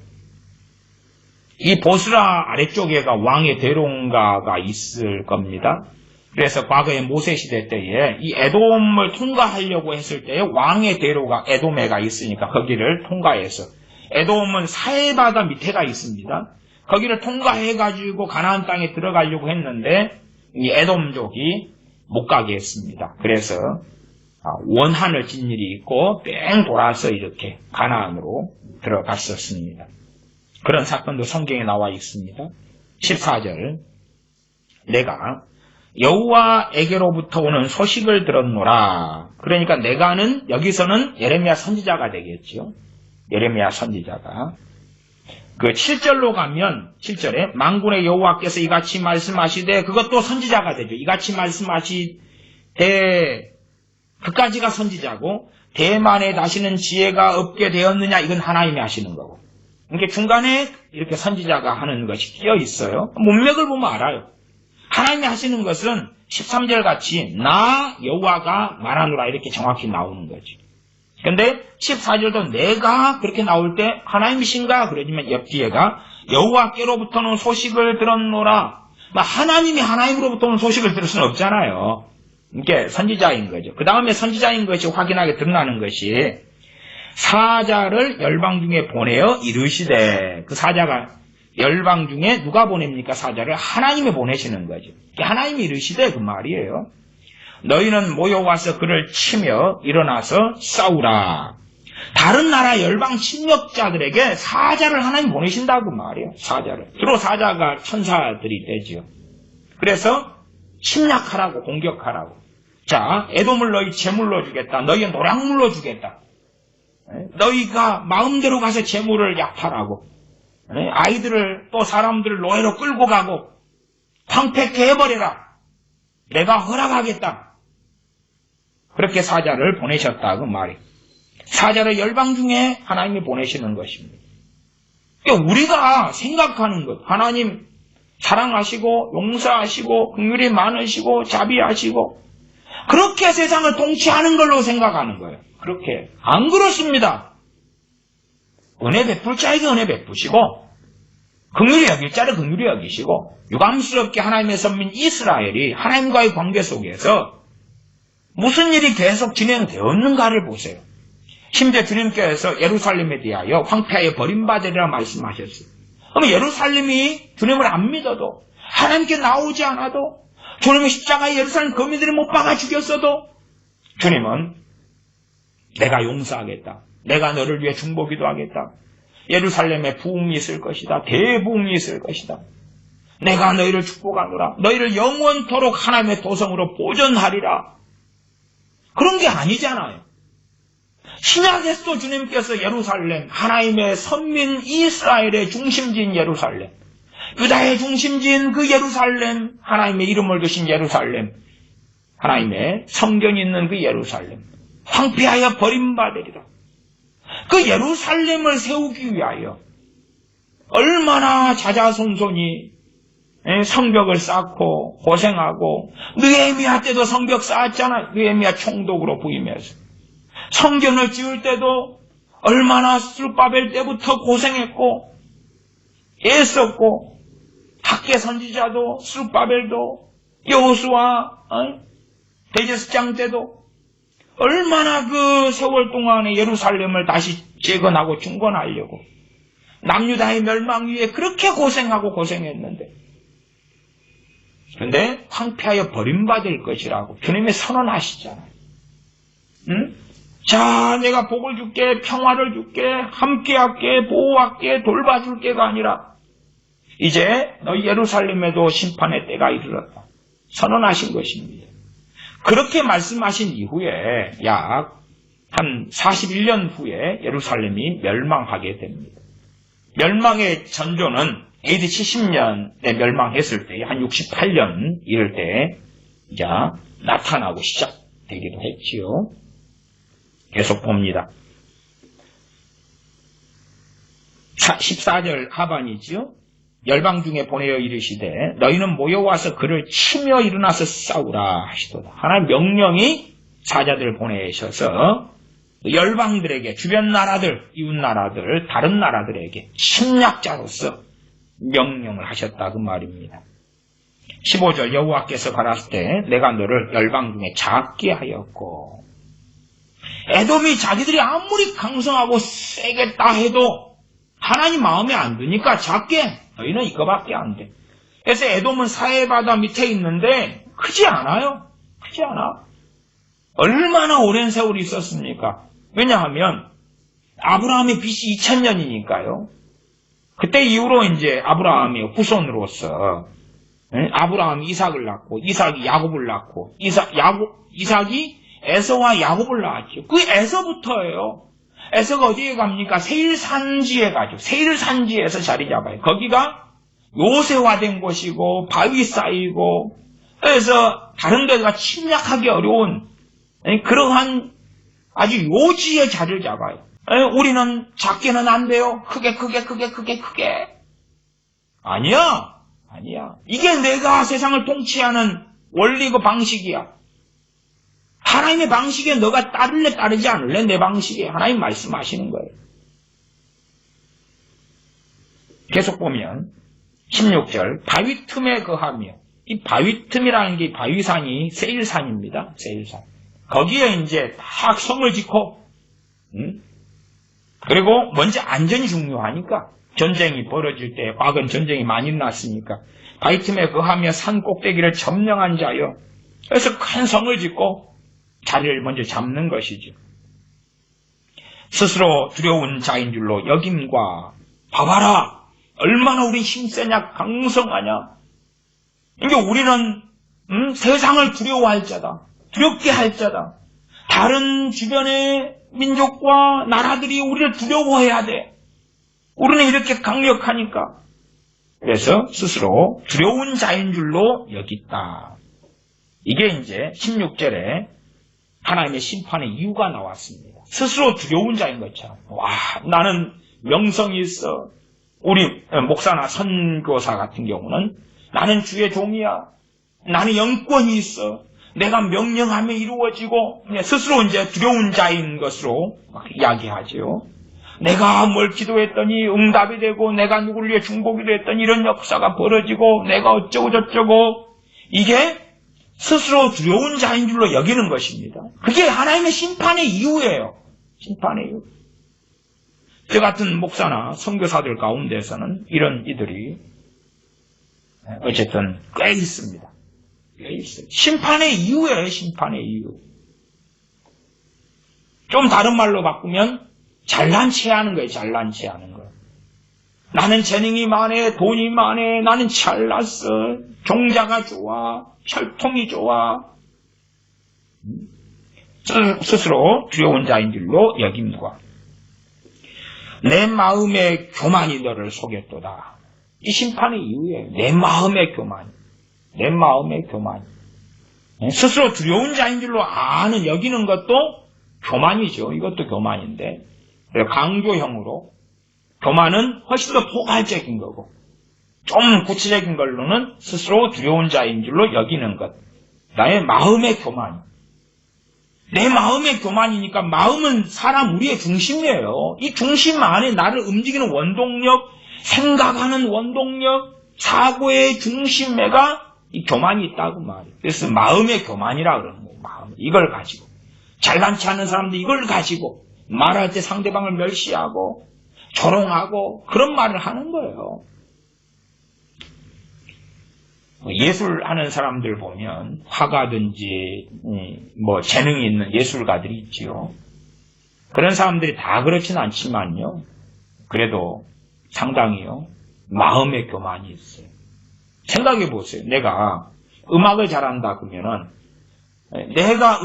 이 보스라 아래쪽에가 왕의 대롱가가 있을 겁니다. 그래서 과거에 모세 시대 때에 이 에돔을 통과하려고 했을 때에 왕의 대로가 에돔에가 있으니까 거기를 통과해서 에돔은 사해바다 밑에가 있습니다. 거기를 통과해가지고 가나안 땅에 들어가려고 했는데 이 에돔족이 못 가게 했습니다. 그래서 원한을 진 일이 있고 뺑 돌아서 이렇게 가나안으로 들어갔었습니다. 그런 사건도 성경에 나와 있습니다. 14절 내가 여호와에게로부터 오는 소식을 들었노라. 그러니까 내가는 여기서는 예레미야 선지자가 되겠죠. 예레미야 선지자가. 그 7절로 가면 7절에 만군의 여호와께서 이같이 말씀하시되 그것도 선지자가 되죠. 이같이 말씀하시되 그까지가 선지자고 대만에 다시는 지혜가 없게 되었느냐 이건 하나님이 하시는 거고. 그러니까 중간에 이렇게 선지자가 하는 것이 끼어 있어요. 문맥을 보면 알아요. 하나님이 하시는 것은 13절 같이 나 여호와가 말하노라 이렇게 정확히 나오는 거지. 그런데 14절도 내가 그렇게 나올 때 하나님이신가? 그러지만 옆뒤에가 여호와께로부터는 소식을 들었노라. 하나님이 하나님으로부터 오는 소식을 들을 수는 없잖아요. 이게 선지자인 거죠. 그 다음에 선지자인 것이 확인하게 드러나는 것이 사자를 열방 중에 보내어 이르시되 그 사자가 열방 중에 누가 보냅니까? 사자를 하나님이 보내시는 거죠. 하나님이 이르시되 그 말이에요. 너희는 모여와서 그를 치며 일어나서 싸우라. 다른 나라 열방 침략자들에게 사자를 하나님 보내신다고 말이에요. 사자를. 주로 사자가 천사들이 되죠. 그래서 침략하라고 공격하라고. 자, 에돔을 너희 제물로 주겠다. 너희 노략물로 주겠다. 너희가 마음대로 가서 제물을 약탈하고 아이들을 또 사람들을 노예로 끌고 가고 황폐케 해버려라. 내가 허락하겠다. 그렇게 사자를 보내셨다 그 말이에요. 사자를 열방 중에 하나님이 보내시는 것입니다. 그러니까 우리가 생각하는 것, 하나님 사랑하시고 용서하시고 긍휼이 많으시고 자비하시고 그렇게 세상을 통치하는 걸로 생각하는 거예요. 그렇게 안 그렇습니다. 은혜 베풀 자에게 은혜 베푸시고 긍휼히 여길 자를 긍휼히 여기시고 유감스럽게 하나님의 선민 이스라엘이 하나님과의 관계 속에서 무슨 일이 계속 진행되었는가를 보세요. 심지어 주님께서 예루살렘에 대하여 황폐하여 버림받으리라 말씀하셨어요. 그럼 예루살렘이 주님을 안 믿어도, 하나님께 나오지 않아도, 주님의 십자가에 예루살렘 거민들이 못 박아 죽였어도 주님은 내가 용서하겠다. 내가 너를 위해 중보기도 하겠다. 예루살렘에 부흥이 있을 것이다. 대부흥이 있을 것이다. 내가 너희를 축복하노라. 너희를 영원토록 하나님의 도성으로 보존하리라. 그런 게 아니잖아요. 신약에서도 주님께서 예루살렘, 하나님의 선민 이스라엘의 중심지인 예루살렘, 유다의 중심지인 그 예루살렘, 하나님의 이름을 두신 예루살렘, 하나님의 성전이 있는 그 예루살렘, 황폐하여 버림받으리라. 그 예루살렘을 세우기 위하여 얼마나 자자손손이 성벽을 쌓고 고생하고, 느헤미야 때도 성벽 쌓았잖아요. 느헤미야 총독으로 부임해서. 성전을 지을 때도 얼마나 스룹바벨 때부터 고생했고 애썼고, 학개 선지자도 스룹바벨도 여호수아 대제사장 때도 얼마나 그 세월 동안에 예루살렘을 다시 재건하고 중건하려고 남유다의 멸망 위에 그렇게 고생하고 고생했는데, 그런데 황폐하여 버림받을 것이라고 주님이 선언하시잖아요. 응? 자, 내가 복을 줄게, 평화를 줄게, 함께할게, 보호할게, 돌봐줄게가 아니라 이제 너희 예루살렘에도 심판의 때가 이르렀다 선언하신 것입니다. 그렇게 말씀하신 이후에 약 한 41년 후에 예루살렘이 멸망하게 됩니다. 멸망의 전조는 AD 70년에 멸망했을 때, 한 68년 이럴 때 이제 나타나고 시작되기도 했지요. 계속 봅니다. 14절 하반이지요. 열방 중에 보내어 이르시되 너희는 모여와서 그를 치며 일어나서 싸우라 하시도다. 하나님 명령이 사자들을 보내셔서 열방들에게, 주변 나라들, 이웃 나라들, 다른 나라들에게 침략자로서 명령을 하셨다 그 말입니다. 15절 여호와께서 가라사대 내가 너를 열방 중에 작게 하였고, 에돔이 자기들이 아무리 강성하고 세겠다 해도 하나님 마음에 안 드니까 작게, 너희는 이거밖에 안 돼. 그래서 에돔은 사해바다 밑에 있는데 크지 않아요. 크지 않아. 얼마나 오랜 세월이 있었습니까? 왜냐하면 아브라함의 BC 2000년이니까요. 그때 이후로 이제 아브라함의 후손으로서 아브라함이 이삭을 낳고, 이삭이 야곱을 낳고, 이삭이 에서와 야곱을 낳았죠. 그 에서부터예요. 에서가 어디에 갑니까? 세일산지에 가죠. 세일산지에서 자리 잡아요. 거기가 요새화된 곳이고 바위 쌓이고, 그래서 다른 데가 침략하기 어려운 그러한 아주 요지에 자리를 잡아요. 우리는 작게는 안 돼요. 크게. 아니야. 이게 내가 세상을 통치하는 원리고 방식이야. 하나님의 방식에 너가 따를래 따르지 않을래? 내 방식에. 하나님 말씀하시는 거예요. 계속 보면 16절 바위 틈에 거하며, 이 바위 틈이라는 게 바위산이 세일산입니다. 세일산. 거기에 이제 딱 성을 짓고, 그리고 먼저 안전이 중요하니까, 전쟁이 벌어질 때, 과거엔 전쟁이 많이 났으니까 바위 틈에 거하며 산 꼭대기를 점령한 자여, 그래서 큰 성을 짓고 자리를 먼저 잡는 것이죠. 스스로 두려운 자인 줄로 여김과, 봐봐라 얼마나 우리 힘세냐, 강성하냐. 이게 우리는 세상을 두려워할 자다, 두렵게 할 자다. 다른 주변의 민족과 나라들이 우리를 두려워해야 돼. 우리는 이렇게 강력하니까. 그래서 스스로 두려운 자인 줄로 여겼다. 이게 이제 16절에 하나님의 심판의 이유가 나왔습니다. 스스로 두려운 자인 것처럼. 와, 나는 명성이 있어. 우리 목사나 선교사 같은 경우는 나는 주의 종이야. 나는 영권이 있어. 내가 명령하면 이루어지고, 스스로 이제 두려운 자인 것으로 이야기하죠. 내가 뭘 기도했더니 응답이 되고, 내가 누구를 위해 중보기도 했더니 이런 역사가 벌어지고, 내가 어쩌고 저쩌고, 이게 스스로 두려운 자인 줄로 여기는 것입니다. 그게 하나님의 심판의 이유예요. 심판의 이유. 저 같은 목사나 선교사들 가운데서는 이런 이들이 어쨌든 꽤 있습니다. 꽤 있어요. 심판의 이유예요. 심판의 이유. 좀 다른 말로 바꾸면 잘난 체하는 거예요. 잘난 체하는 거. 나는 재능이 많아, 돈이 많아, 나는 잘났어, 종자가 좋아, 혈통이 좋아. 스스로 두려운 자인 줄로 여김과 내 마음의 교만이 너를 속였도다. 이 심판의 이유예요. 내 마음의 교만. 내 마음의 교만. 스스로 두려운 자인 줄로 아는 여기는 것도 교만이죠. 이것도 교만인데 강조형으로 교만은 훨씬 더 포괄적인 거고 좀 구체적인 걸로는 스스로 두려운 자인 줄로 여기는 것. 나의 마음의 교만. 내 마음의 교만이니까 마음은 사람 우리의 중심이에요. 이 중심 안에 나를 움직이는 원동력, 생각하는 원동력, 사고의 중심에가 이 교만이 있다고 말이에요. 그래서 마음의 교만이라 그러는 거예요. 마음. 이걸 가지고. 잘난치 않은 사람들 이걸 가지고 말할 때 상대방을 멸시하고 조롱하고 그런 말을 하는 거예요. 예술하는 사람들 보면 화가든지 뭐 재능이 있는 예술가들이 있지요. 그런 사람들이 다 그렇진 않지만요. 그래도 상당히요. 마음의 교만이 있어요. 생각해 보세요. 내가 음악을 잘한다 그러면은 내가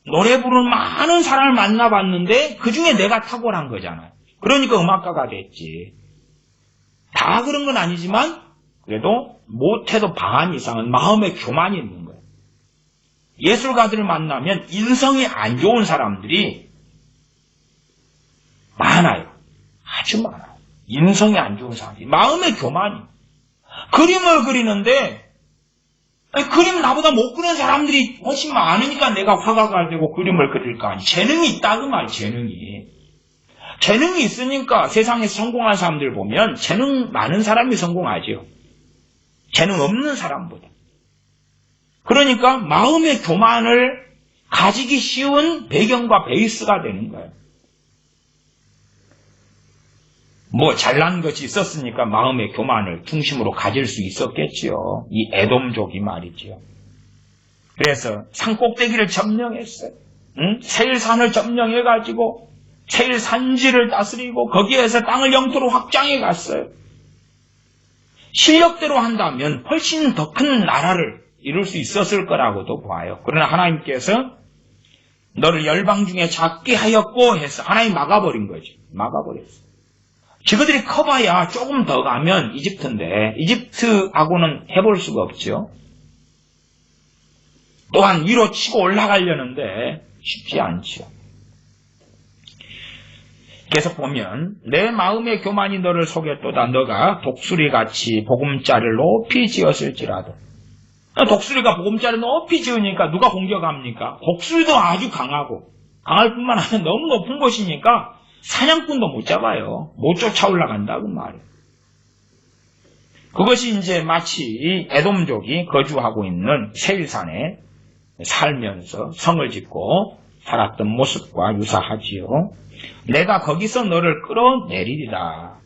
노래 부르는 많은 사람을 만나봤는데 그 중에 내가 탁월한 거잖아요. 그러니까 음악가가 됐지. 다 그런 건 아니지만 그래도 못해도 반 이상은 마음의 교만이 있는 거예요. 예술가들을 만나면 인성이 안 좋은 사람들이 많아요. 아주 많아요. 인성이 안 좋은 사람들이. 마음의 교만이. 그림을 그리는데 그림 나보다 못 그리는 사람들이 훨씬 많으니까 내가 화가가 되고 그림을 그릴 거 아니. 재능이 있다 그 말. 재능이 있으니까 세상에서 성공한 사람들 보면 재능 많은 사람이 성공하죠. 재능 없는 사람보다. 그러니까 마음의 교만을 가지기 쉬운 배경과 베이스가 되는 거예요. 뭐 잘난 것이 있었으니까 마음의 교만을 중심으로 가질 수 있었겠지요. 이 에돔족이 말이지요. 그래서 산꼭대기를 점령했어요. 세일산을 점령해가지고 세일산지를 다스리고 거기에서 땅을 영토로 확장해 갔어요. 실력대로 한다면 훨씬 더 큰 나라를 이룰 수 있었을 거라고도 봐요. 그러나 하나님께서 너를 열방 중에 작게 하였고 해서 하나님 막아버린 거죠. 막아버렸어요. 저그들이 커봐야 조금 더 가면 이집트인데 이집트하고는 해볼 수가 없죠. 또한 위로 치고 올라가려는데 쉽지 않죠. 계속 보면 내 마음의 교만이 너를 속였도다. 너가 독수리같이 보금자리를 높이 지었을지라도. 독수리가 보금자리를 높이 지으니까 누가 공격합니까? 독수리도 아주 강하고 강할 뿐만 아니라 너무 높은 곳이니까 사냥꾼도 못 잡아요. 못 쫓아 올라간다고 말이에요. 그것이 이제 마치 에돔족이 거주하고 있는 세일산에 살면서 성을 짓고 살았던 모습과 유사하지요. 내가 거기서 너를 끌어내리리라.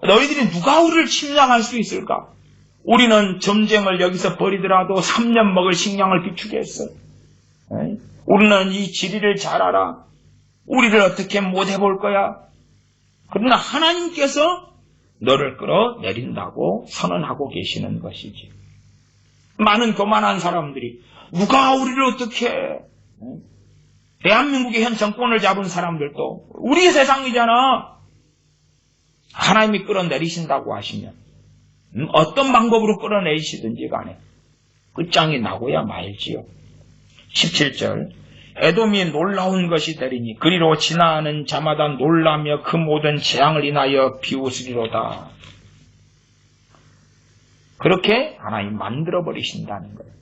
너희들이 누가 우리를 침략할 수 있을까? 우리는 전쟁을 여기서 벌이더라도 3년 먹을 식량을 비추겠어. 우리는 이 지리를 잘 알아. 우리를 어떻게 못 해볼 거야? 그러나 하나님께서 너를 끌어내린다고 선언하고 계시는 것이지. 많은 교만한 사람들이 누가 우리를 어떻게 해? 대한민국의 현 정권을 잡은 사람들도 우리 세상이잖아. 하나님이 끌어내리신다고 하시면 어떤 방법으로 끌어내리시든지 간에 끝장이 나고야 말지요. 17절 에돔이 놀라운 것이 되리니 그리로 지나는 자마다 놀라며 그 모든 재앙을 인하여 비웃으리로다. 그렇게 하나님 만들어버리신다는 거예요.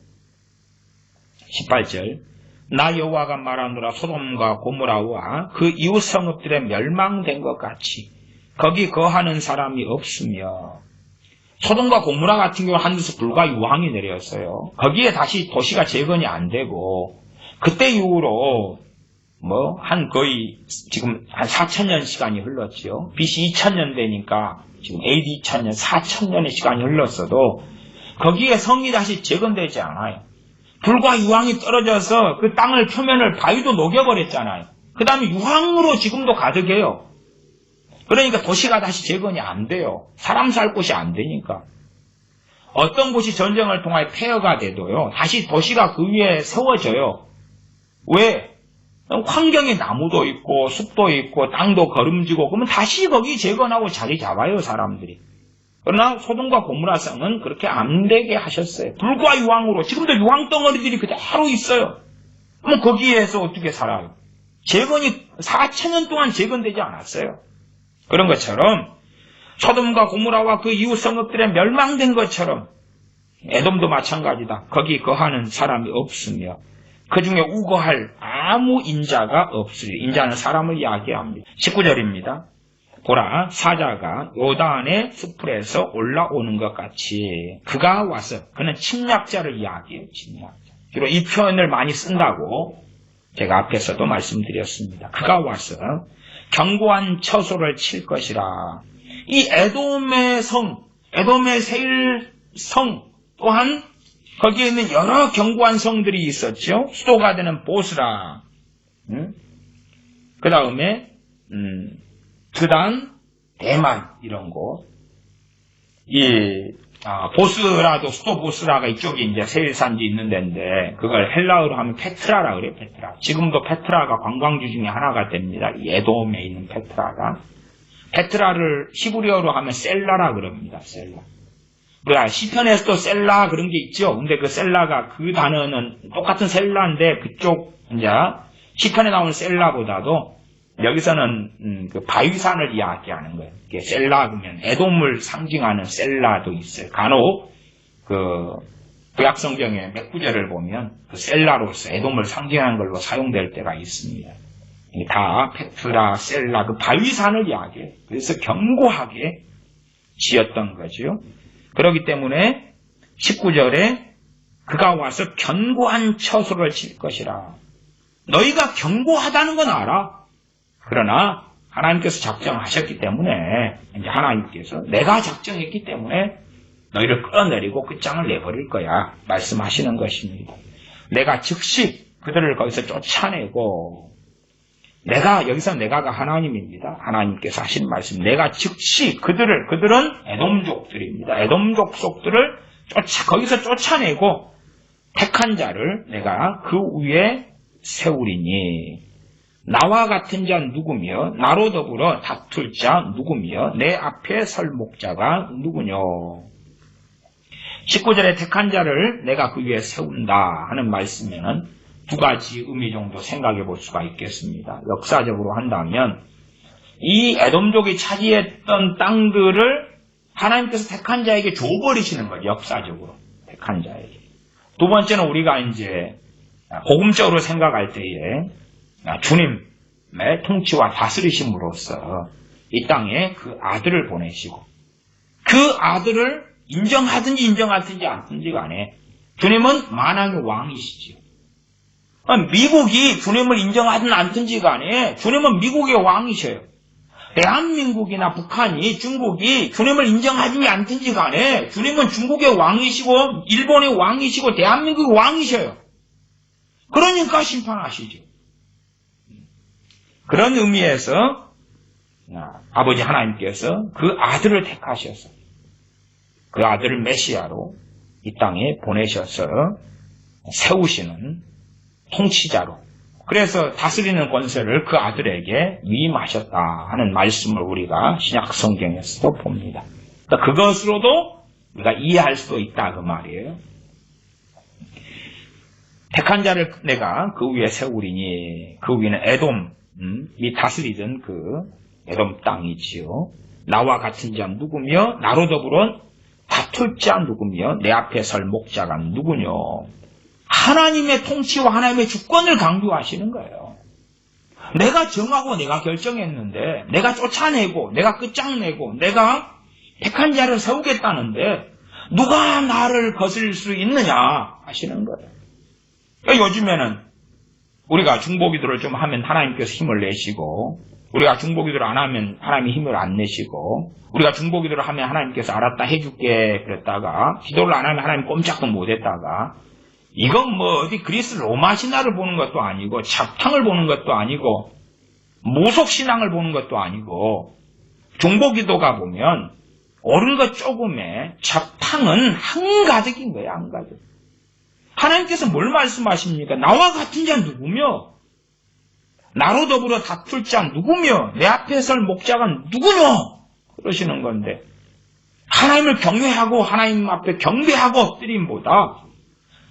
18절 나 여호와가 말하노라. 소돔과 고모라와 그 이웃 성읍들에 멸망된 것 같이 거기 거하는 사람이 없으며. 소돔과 고모라 같은 경우 하늘에서 불과 유황이 내렸어요. 거기에 다시 도시가 재건이 안 되고 그때 이후로 한 거의 지금 한 4,000년 시간이 흘렀지요. BC 2000년 되니까 지금 AD 2000년, 4,000년의 시간이 흘렀어도 거기에 성이 다시 재건되지 않아요. 불과 유황이 떨어져서 그 땅을 표면을 바위도 녹여버렸잖아요. 그 다음에 유황으로 지금도 가득해요. 그러니까 도시가 다시 재건이 안 돼요. 사람 살 곳이 안 되니까. 어떤 곳이 전쟁을 통해 폐허가 돼도요, 다시 도시가 그 위에 세워져요. 왜? 환경에 나무도 있고 숲도 있고 땅도 거름지고 그러면 다시 거기 재건하고 자리 잡아요, 사람들이. 그러나 소돔과 고모라성은 그렇게 안 되게 하셨어요. 불과 유황으로. 지금도 유황 덩어리들이 그대로 있어요. 그럼 거기에서 어떻게 살아요? 재건이 4,000년 동안 재건되지 않았어요. 그런 것처럼 소돔과 고모라와 그 이웃 성읍들의 멸망된 것처럼 에돔도 마찬가지다. 거기 거하는 사람이 없으며 그 중에 우거할 아무 인자가 없으리. 인자는 사람을 이야기합니다. 19절입니다. 보라, 사자가 요단의 수풀에서 올라오는 것 같이 그가 와서, 그는 침략자를 이야기해요. 침략자. 주로 이 표현을 많이 쓴다고 제가 앞에서도 말씀드렸습니다. 그가 와서 견고한 처소를 칠 것이라. 이 에돔의 성, 에돔의 세일성 또한 거기에 있는 여러 견고한 성들이 있었죠. 수도가 되는 보스라. 그 다음에 드단, 대만 이런 곳. 보스라도 수도 보스라가 이쪽에 이제 세일산지 있는 데인데 그걸 헬라어로 하면 페트라라 그래요. 페트라. 지금도 페트라가 관광지 중에 하나가 됩니다. 에돔에 있는 페트라가. 페트라를 히브리어로 하면 셀라라 그럽니다. 셀라. 시편에서도 셀라 그런 게 있죠. 근데 그 셀라가 그 단어는 똑같은 셀라인데 그쪽 이제 시편에 나오는 셀라보다도 여기서는 그 바위산을 이야기하는 거예요. 이게 셀라 그러면 에돔을 상징하는 셀라도 있어요. 간혹 그 구약 성경의 몇 구절을 보면 그 셀라로서 에돔을 상징하는 걸로 사용될 때가 있습니다. 이게 다 페트라, 셀라 그 바위산을 이야기해요. 그래서 견고하게 지었던 거죠. 그렇기 때문에 19절에 그가 와서 견고한 처소를 칠 것이라. 너희가 견고하다는 건 알아. 그러나 하나님께서 작정하셨기 때문에 이제 하나님께서 내가 작정했기 때문에 너희를 끌어내리고 끝장을 내버릴 거야 말씀하시는 것입니다. 내가 즉시 그들을 거기서 쫓아내고 여기서 내가가 하나님입니다. 하나님께서 하신 말씀. 내가 즉시 그들은 에돔족들입니다. 에돔족 속들을 거기서 쫓아내고 택한 자를 내가 그 위에 세우리니 나와 같은 자 누구며 나로 더불어 다툴 자 누구며 내 앞에 설 목자가 누구뇨. 19절에 택한 자를 내가 그 위에 세운다 하는 말씀에는 두 가지 의미 정도 생각해 볼 수가 있겠습니다. 역사적으로 한다면 이 에돔족이 차지했던 땅들을 하나님께서 택한 자에게 줘버리시는 거예요. 역사적으로 택한 자에게. 두 번째는 우리가 이제 복음적으로 생각할 때에 주님의 통치와 다스리심으로써 이 땅에 그 아들을 보내시고 그 아들을 인정하든지 인정하든지 않든지 간에 주님은 만왕의 왕이시지요. 미국이 주님을 인정하든 않든지 간에 주님은 미국의 왕이셔요. 대한민국이나 북한이 중국이 주님을 인정하든지 않든지 간에 주님은 중국의 왕이시고 일본의 왕이시고 대한민국의 왕이셔요. 그러니까 심판하시죠. 그런 의미에서 아버지 하나님께서 그 아들을 택하셔서 그 아들을 메시아로 이 땅에 보내셔서 세우시는 통치자로, 그래서 다스리는 권세를 그 아들에게 위임하셨다 하는 말씀을 우리가 신약 성경에서도 봅니다. 그러니까 그것으로도 우리가 이해할 수도 있다 그 말이에요. 택한 자를 내가 그 위에 세우리니 그 위는 에돔이 다스리던 그 에돔 땅이지요. 나와 같은 자 누구며 나로 더불어 다툴 자 누구며 내 앞에 설 목자가 누구뇨. 하나님의 통치와 하나님의 주권을 강조하시는 거예요. 내가 정하고 내가 결정했는데 내가 쫓아내고 내가 끝장내고 내가 택한 자를 세우겠다는데 누가 나를 거슬릴 수 있느냐 하시는 거예요. 그러니까 요즘에는 우리가 중보기도를 좀 하면 하나님께서 힘을 내시고, 우리가 중보기도를 안 하면 하나님이 힘을 안 내시고, 우리가 중보기도를 하면 하나님께서 알았다 해줄게 그랬다가, 기도를 안 하면 하나님 꼼짝도 못했다가, 이건 뭐 어디 그리스 로마 신화를 보는 것도 아니고, 잡탕을 보는 것도 아니고, 무속신앙을 보는 것도 아니고, 중보기도가 보면 옳은 것 조금에 잡탕은 한가득인 거예요. 한가득. 하나님께서 뭘 말씀하십니까? 나와 같은 자 누구며? 나로 더불어 다툴 자 누구며? 내 앞에 설 목자가 누구며? 그러시는 건데, 하나님을 경외하고 하나님 앞에 경배하고 엎드림보다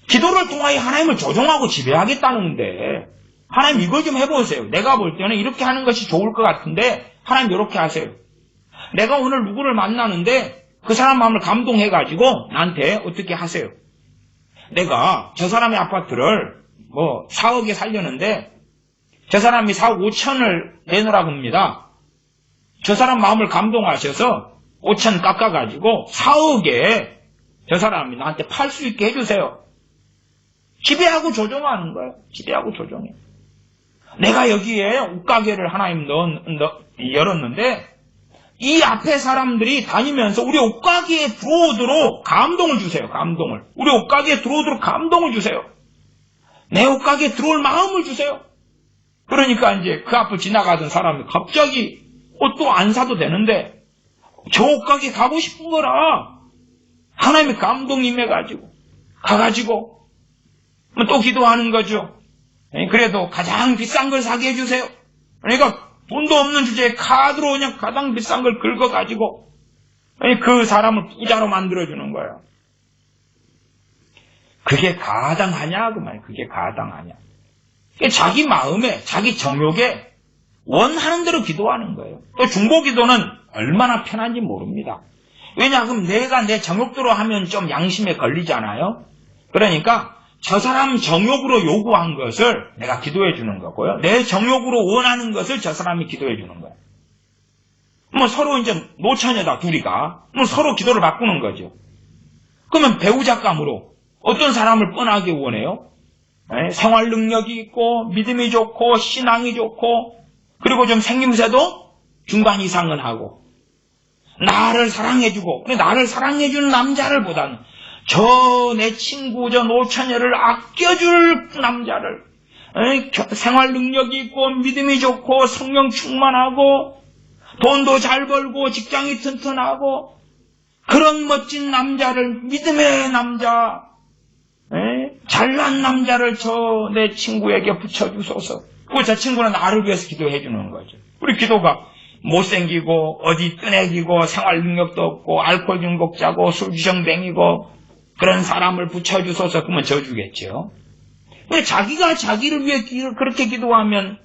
기도를 통하여 하나님을 조종하고 지배하겠다는데, 하나님 이걸 좀 해보세요. 내가 볼 때는 이렇게 하는 것이 좋을 것 같은데 하나님 이렇게 하세요. 내가 오늘 누구를 만나는데 그 사람 마음을 감동해가지고 나한테 어떻게 하세요. 내가 저 사람의 아파트를 뭐 4억에 살려는데 저 사람이 4억 5천을 내놓으라고 합니다. 저 사람 마음을 감동하셔서 5천 깎아가지고 4억에 저 사람이 나한테 팔 수 있게 해주세요. 지배하고 조종하는 거예요. 지배하고 조종해. 내가 여기에 옷가게를 하나님 열었는데 이 앞에 사람들이 다니면서 우리 옷가게에 들어오도록 감동을 주세요. 감동을. 우리 옷가게에 들어오도록 감동을 주세요. 내 옷가게에 들어올 마음을 주세요. 그러니까 이제 그 앞을 지나가던 사람이 갑자기 옷도 안 사도 되는데 저 옷가게 가고 싶은 거라 하나님의 감동이 임해가지고 가가지고 또 기도하는 거죠. 그래도 가장 비싼 걸 사게 해주세요. 그러니까 돈도 없는 주제에 카드로 그냥 가장 비싼 걸 긁어가지고 그 사람을 부자로 만들어주는 거예요. 그게 가당하냐 그 말이에요. 그게 가당하냐. 자기 마음에 자기 정욕에 원하는 대로 기도하는 거예요. 또 중보기도는 얼마나 편한지 모릅니다. 왜냐하면 내가 내 정욕대로 하면 좀 양심에 걸리잖아요. 그러니까 저 사람 정욕으로 요구한 것을 내가 기도해 주는 거고요. 내 정욕으로 원하는 것을 저 사람이 기도해 주는 거예요. 뭐 서로 이제 노처녀다 둘이가 뭐 서로 기도를 바꾸는 거죠. 그러면 배우자감으로 어떤 사람을 뻔하게 원해요? 생활 능력이 있고 믿음이 좋고 신앙이 좋고 그리고 좀 생김새도 중간 이상은 하고 나를 사랑해주고 나를 사랑해주는 남자를 보다는 저 내 친구 저 노처녀를 아껴줄 남자를 생활 능력이 있고 믿음이 좋고 성령 충만하고 돈도 잘 벌고 직장이 튼튼하고 그런 멋진 남자를 믿음의 남자 잘난 남자를 저 내 친구에게 붙여주소서. 그리고 저 친구는 나를 위해서 기도해 주는 거죠. 우리 기도가 못생기고 어디 뜨내기고 생활 능력도 없고 알코올 중독자고 술주정뱅이고 그런 사람을 붙여주소서. 그러면 져주겠죠. 자기가 자기를 위해 그렇게 기도하면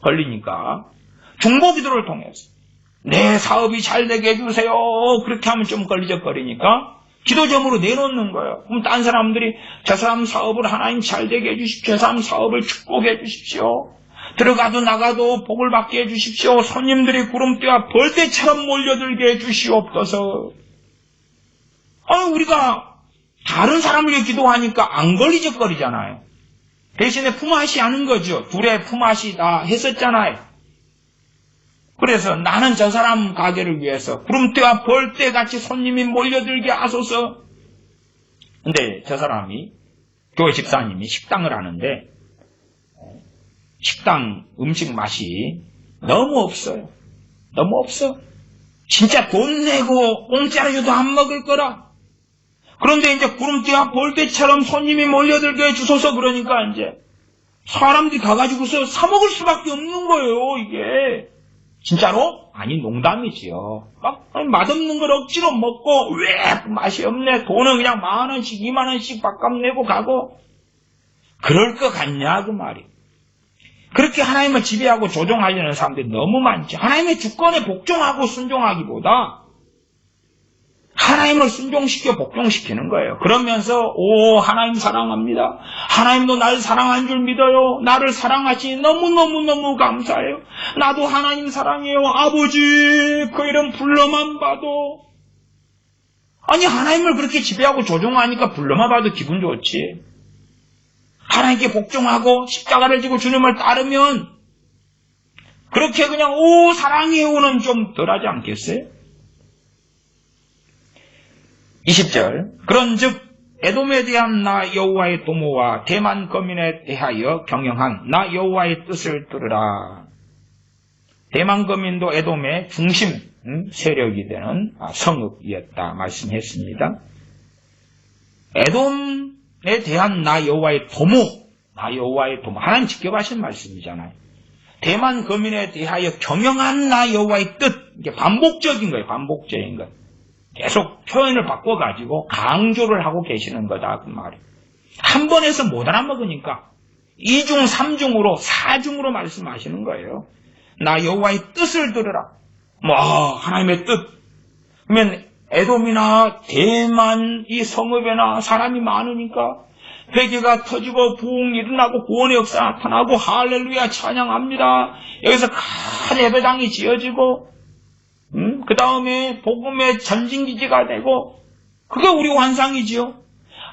걸리니까 중보기도를 통해서 내 사업이 잘 되게 해주세요. 그렇게 하면 좀 걸리적거리니까 기도점으로 내놓는 거예요. 그럼 딴 사람들이 저 사람 사업을 하나님 잘 되게 해주십시오. 저 사람 사업을 축복해 주십시오. 들어가도 나가도 복을 받게 해주십시오. 손님들이 구름대와 벌떼처럼 몰려들게 해주시옵소서. 우리가 다른 사람을 위해 기도하니까 안 걸리적거리잖아요. 대신에 품앗이 하는 거죠. 둘의 품앗이 다 했었잖아요. 그래서 나는 저 사람 가게를 위해서 구름대와 벌떼같이 손님이 몰려들게 하소서. 근데 저 사람이 교회 집사님이 식당을 하는데 식당 음식 맛이 너무 없어요. 너무 없어. 진짜 돈 내고 공짜로 줘도 안 먹을 거라. 그런데 이제 구름대와 벌떼처럼 손님이 몰려들게 해주소서. 그러니까 이제 사람들이 가가지고서 사 먹을 수밖에 없는 거예요. 이게 진짜로? 아니 농담이지요. 막 맛없는 걸 억지로 먹고 왜 맛이 없네. 돈은 그냥 10,000원씩 20,000원씩 밥값 내고 가고 그럴 것 같냐 그 말이. 그렇게 하나님을 지배하고 조종하려는 사람들이 너무 많죠. 하나님의 주권에 복종하고 순종하기보다 하나님을 순종시켜 복종시키는 거예요. 그러면서 하나님 사랑합니다. 하나님도 날 사랑한 줄 믿어요. 나를 사랑하시니 너무너무너무 감사해요. 나도 하나님 사랑해요. 아버지 그 이름 불러만 봐도. 아니 하나님을 그렇게 지배하고 조종하니까 불러만 봐도 기분 좋지. 하나님께 복종하고 십자가를 지고 주님을 따르면 그렇게 그냥 오 사랑해요는 좀 덜하지 않겠어요? 20절 그런즉 에돔에 대한 나 여호와의 도모와 대만 거민에 대하여 경영한 나 여호와의 뜻을 들으라. 대만 거민도 에돔의 중심 세력이 되는 성읍이었다 말씀했습니다. 에돔에 대한 나 여호와의 도모, 나 여호와의 도모, 하나님 직접 하신 말씀이잖아요. 대만 거민에 대하여 경영한 나 여호와의 뜻, 이게 반복적인 거예요. 반복적인 것. 계속 표현을 바꿔가지고 강조를 하고 계시는 거다 그 말이에요. 한 번 해서 못 알아먹으니까 2중, 3중으로, 4중으로 말씀하시는 거예요. 나 여호와의 뜻을 들으라. 하나님의 뜻. 그러면 에돔이나 대만 이 성읍에나 사람이 많으니까 회개가 터지고 부흥이 일어나고 구원의 역사 나타나고 할렐루야 찬양합니다. 여기서 큰 예배당이 지어지고 그 다음에 복음의 전진기지가 되고 그게 우리 환상이지요.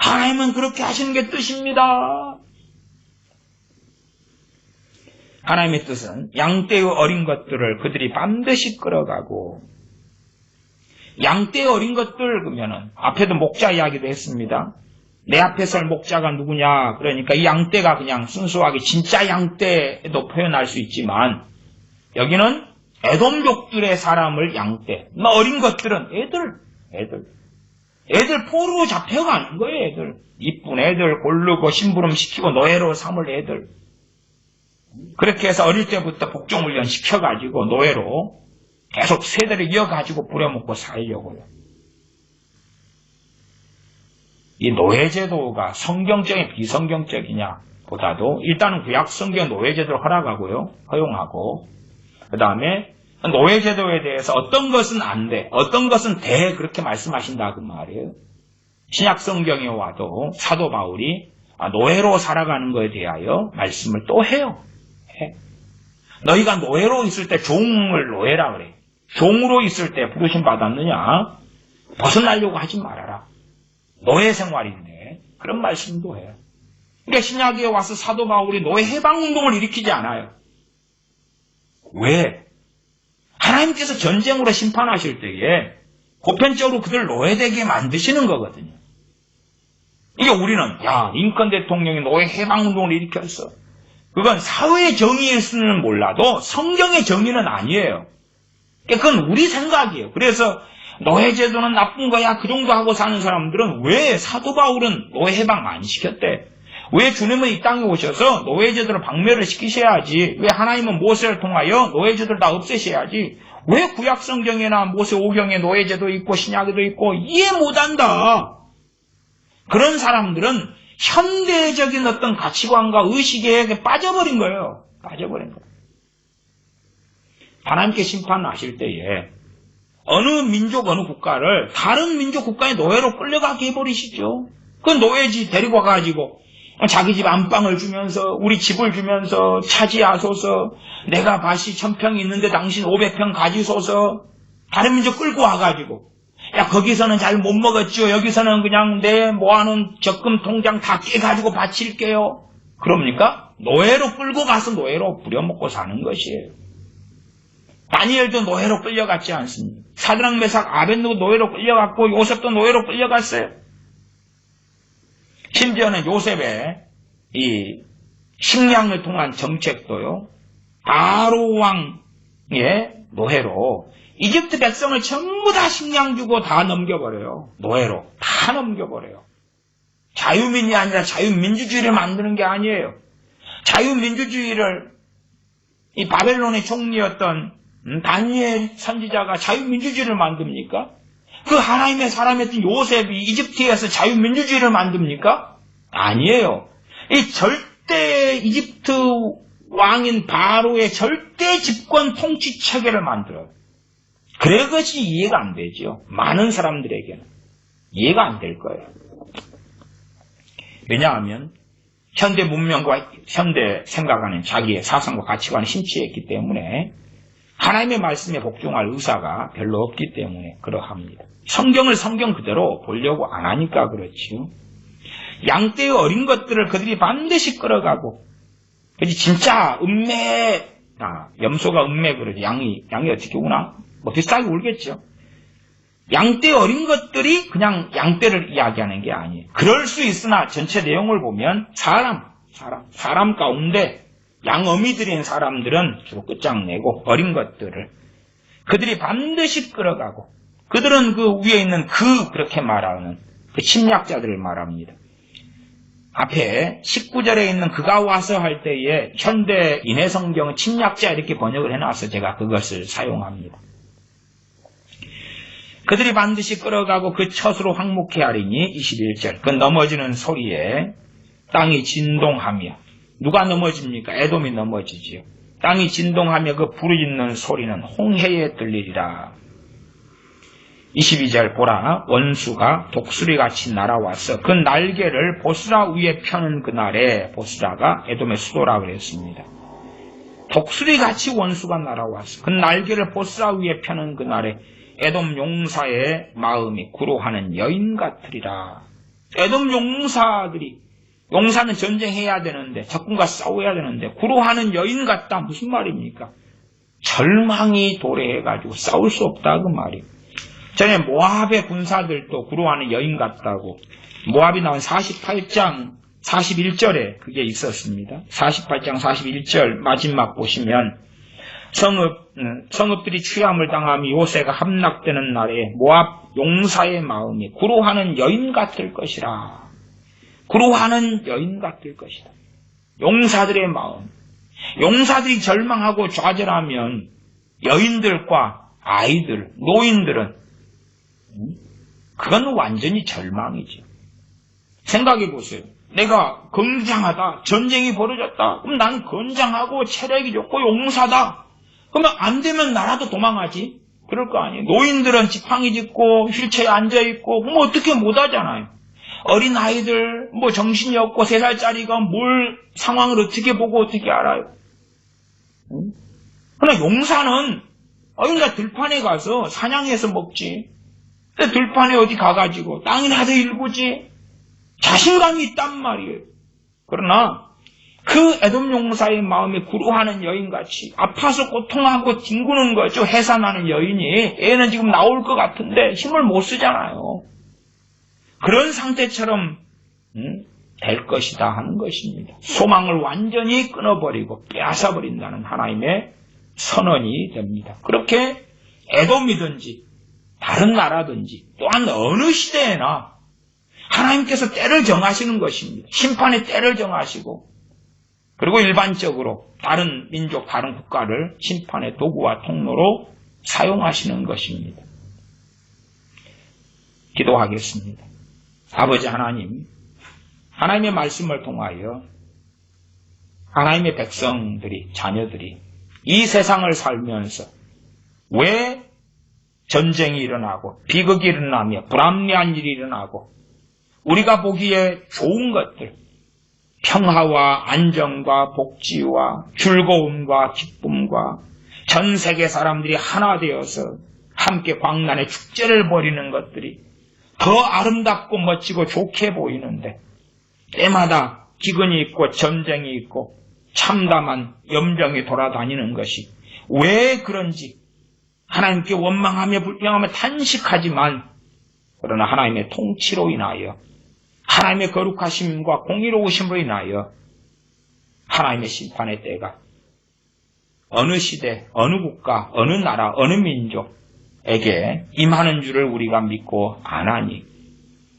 하나님은 그렇게 하시는 게 뜻입니다. 하나님의 뜻은 양떼의 어린 것들을 그들이 반드시 끌어가고 양떼의 어린 것들 그러면은 앞에도 목자 이야기도 했습니다. 내 앞에 설 목자가 누구냐? 그러니까 이 양떼가 그냥 순수하게 진짜 양떼도 표현할 수 있지만 여기는 에돔족들의 사람을 양떼. 어린 것들은 애들 포로 잡혀가는 거예요. 애들 이쁜 애들 고르고 심부름 시키고 노예로 삼을 애들. 그렇게 해서 어릴 때부터 복종훈련 시켜가지고 노예로 계속 세대를 이어가지고 부려먹고 살려고요. 이 노예제도가 성경적인 비성경적이냐 보다도 일단은 구약 성경 노예제도를 허용하고 그 다음에 노예제도에 대해서 어떤 것은 안 돼, 어떤 것은 돼 그렇게 말씀하신다 그 말이에요. 신약 성경에 와도 사도 바울이 노예로 살아가는 것에 대하여 말씀을 또 해요. 너희가 노예로 있을 때 종을 노예라 그래. 종으로 있을 때 부르심 받았느냐? 벗어나려고 하지 말아라. 노예 생활인데 그런 말씀도 해요. 그러니까 신약에 와서 사도 바울이 노예 해방운동을 일으키지 않아요. 왜? 하나님께서 전쟁으로 심판하실 때에 보편적으로 그들 노예되게 만드시는 거거든요. 이게 우리는 링컨 대통령이 노예 해방운동을 일으켰어. 그건 사회의 정의일 수는 몰라도 성경의 정의는 아니에요. 그건 우리 생각이에요. 그래서 노예제도는 나쁜 거야 그 정도 하고 사는 사람들은 왜 사도 바울은 노예 해방 안 시켰대? 왜 주님은 이 땅에 오셔서 노예제도를 박멸을 시키셔야지? 왜 하나님은 모세를 통하여 노예제도를 다 없애셔야지? 왜 구약성경이나 모세오경에 노예제도 있고 신약에도 있고 이해 못한다. 그런 사람들은 현대적인 어떤 가치관과 의식에 빠져버린 거예요. 빠져버린 거예요. 하나님께 심판하실 때에 어느 민족, 어느 국가를 다른 민족 국가의 노예로 끌려가게 해버리시죠. 그 노예지 데리고 가가지고 자기 집 안방을 주면서 우리 집을 주면서 차지하소서 내가 밭이 1000평 있는데 당신 500평 가지소서 다른 민족 끌고 와가지고 거기서는 잘 못 먹었죠. 여기서는 그냥 내 모아놓은 적금 통장 다 깨가지고 바칠게요. 그럽니까? 노예로 끌고 가서 노예로 부려먹고 사는 것이에요. 다니엘도 노예로 끌려갔지 않습니까? 사드락 메삭 아벳느고 노예로 끌려갔고 요셉도 노예로 끌려갔어요. 심지어는 요셉의 이 식량을 통한 정책도요. 바로 왕의 노예로 이집트 백성을 전부 다 식량 주고 다 넘겨버려요. 노예로 다 넘겨버려요. 자유민이 아니라 자유민주주의를 만드는 게 아니에요. 자유민주주의를 이 바벨론의 총리였던 다니엘 선지자가 자유민주주의를 만듭니까? 그 하나님의 사람이었던 요셉이 이집트에서 자유민주주의를 만듭니까? 아니에요. 이 절대 이집트 왕인 바로의 절대 집권 통치 체계를 만들어요. 그것이 이해가 안 되죠. 많은 사람들에게는 이해가 안 될 거예요. 왜냐하면 현대 문명과 현대 생각하는 자기의 사상과 가치관이 심취했기 때문에 하나님의 말씀에 복종할 의사가 별로 없기 때문에 그러합니다. 성경을 성경 그대로 보려고 안 하니까 그렇지요. 양떼의 어린 것들을 그들이 반드시 끌어가고, 그지 진짜 염소가 음매 그러지. 양이 어떻게 우나? 뭐 비슷하게 울겠죠. 양떼 어린 것들이 그냥 양떼를 이야기하는 게 아니에요. 그럴 수 있으나 전체 내용을 보면 사람 가운데 양어미들인 사람들은 주로 끝장내고 어린 것들을 그들이 반드시 끌어가고, 그들은 그 위에 있는 그렇게 말하는 그 침략자들을 말합니다. 앞에 19절에 있는 그가 와서 할 때에 현대 인해성경은 침략자 이렇게 번역을 해놔서 제가 그것을 사용합니다. 그들이 반드시 끌어가고 그 첫으로 황무케 하리니 21절 그 넘어지는 소리에 땅이 진동하며, 누가 넘어집니까? 에돔이 넘어지지요. 땅이 진동하며 그 부르짖는 소리는 홍해에 들리리라. 22절 보라, 원수가 독수리같이 날아와서 그 날개를 보스라 위에 펴는 그날에, 보스라가 에돔의 수도라 그랬습니다. 독수리같이 원수가 날아와서 그 날개를 보스라 위에 펴는 그날에 에돔 용사의 마음이 구로하는 여인 같으리라. 에돔 용사는 전쟁해야 되는데, 적군과 싸워야 되는데 구로하는 여인 같다. 무슨 말입니까? 절망이 도래해가지고 싸울 수 없다 그 말이에요. 전에 모압의 군사들도 구로하는 여인 같다고, 모압이 나온 48장 41절에 그게 있었습니다. 48장 41절 마지막 보시면 성읍들이 취함을 당하며 요새가 함락되는 날에 모압 용사의 마음이 구로하는 여인 같을 것이라. 구로하는 여인 같을 것이다. 용사들의 마음. 용사들이 절망하고 좌절하면 여인들과 아이들, 노인들은 그건 완전히 절망이죠. 생각해 보세요. 내가 건장하다, 전쟁이 벌어졌다. 그럼 난 건장하고 체력이 좋고 용사다. 그러면 안 되면 나라도 도망하지. 그럴 거 아니에요. 노인들은 지팡이 짚고 휠체어에 앉아있고 그럼 어떻게 못하잖아요. 어린 아이들 정신이 없고 3살짜리가 뭘 상황을 어떻게 보고 어떻게 알아요. 그러나 용사는 나 들판에 가서 사냥해서 먹지. 들판에 어디 가가지고 땅이라도 일구지. 자신감이 있단 말이에요. 그러나 그 에돔 용사의 마음이 구루하는 여인같이 아파서 고통하고 뒹구는 거죠. 해산하는 여인이 애는 지금 나올 것 같은데 힘을 못 쓰잖아요. 그런 상태처럼 될 것이다 하는 것입니다. 소망을 완전히 끊어버리고 빼앗아버린다는 하나님의 선언이 됩니다. 그렇게 에돔이든지 다른 나라든지 또한 어느 시대에나 하나님께서 때를 정하시는 것입니다. 심판의 때를 정하시고, 그리고 일반적으로 다른 민족, 다른 국가를 심판의 도구와 통로로 사용하시는 것입니다. 기도하겠습니다. 아버지 하나님, 하나님의 말씀을 통하여 하나님의 백성들이, 자녀들이 이 세상을 살면서 왜 전쟁이 일어나고 비극이 일어나며 불합리한 일이 일어나고 우리가 보기에 좋은 것들, 평화와 안정과 복지와 즐거움과 기쁨과 전 세계 사람들이 하나 되어서 함께 광란의 축제를 벌이는 것들이 더 아름답고 멋지고 좋게 보이는데 때마다 기근이 있고 전쟁이 있고 참담한 염병이 돌아다니는 것이 왜 그런지 하나님께 원망하며 불평하며 탄식하지만, 그러나 하나님의 통치로 인하여, 하나님의 거룩하심과 공의로우심으로 인하여 하나님의 심판의 때가 어느 시대, 어느 국가, 어느 나라, 어느 민족에게 임하는 줄을 우리가 믿고 아나니,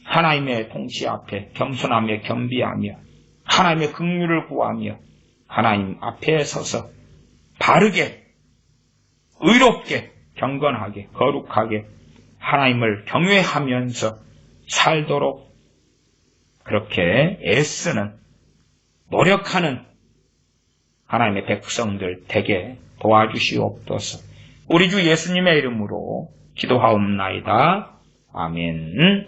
하나님의 통치 앞에 겸손하며 겸비하며 하나님의 긍휼을 구하며 하나님 앞에 서서 바르게, 의롭게, 경건하게, 거룩하게 하나님을 경외하면서 살도록 그렇게 애쓰는, 노력하는 하나님의 백성들 되게 도와주시옵소서. 우리 주 예수님의 이름으로 기도하옵나이다. 아멘.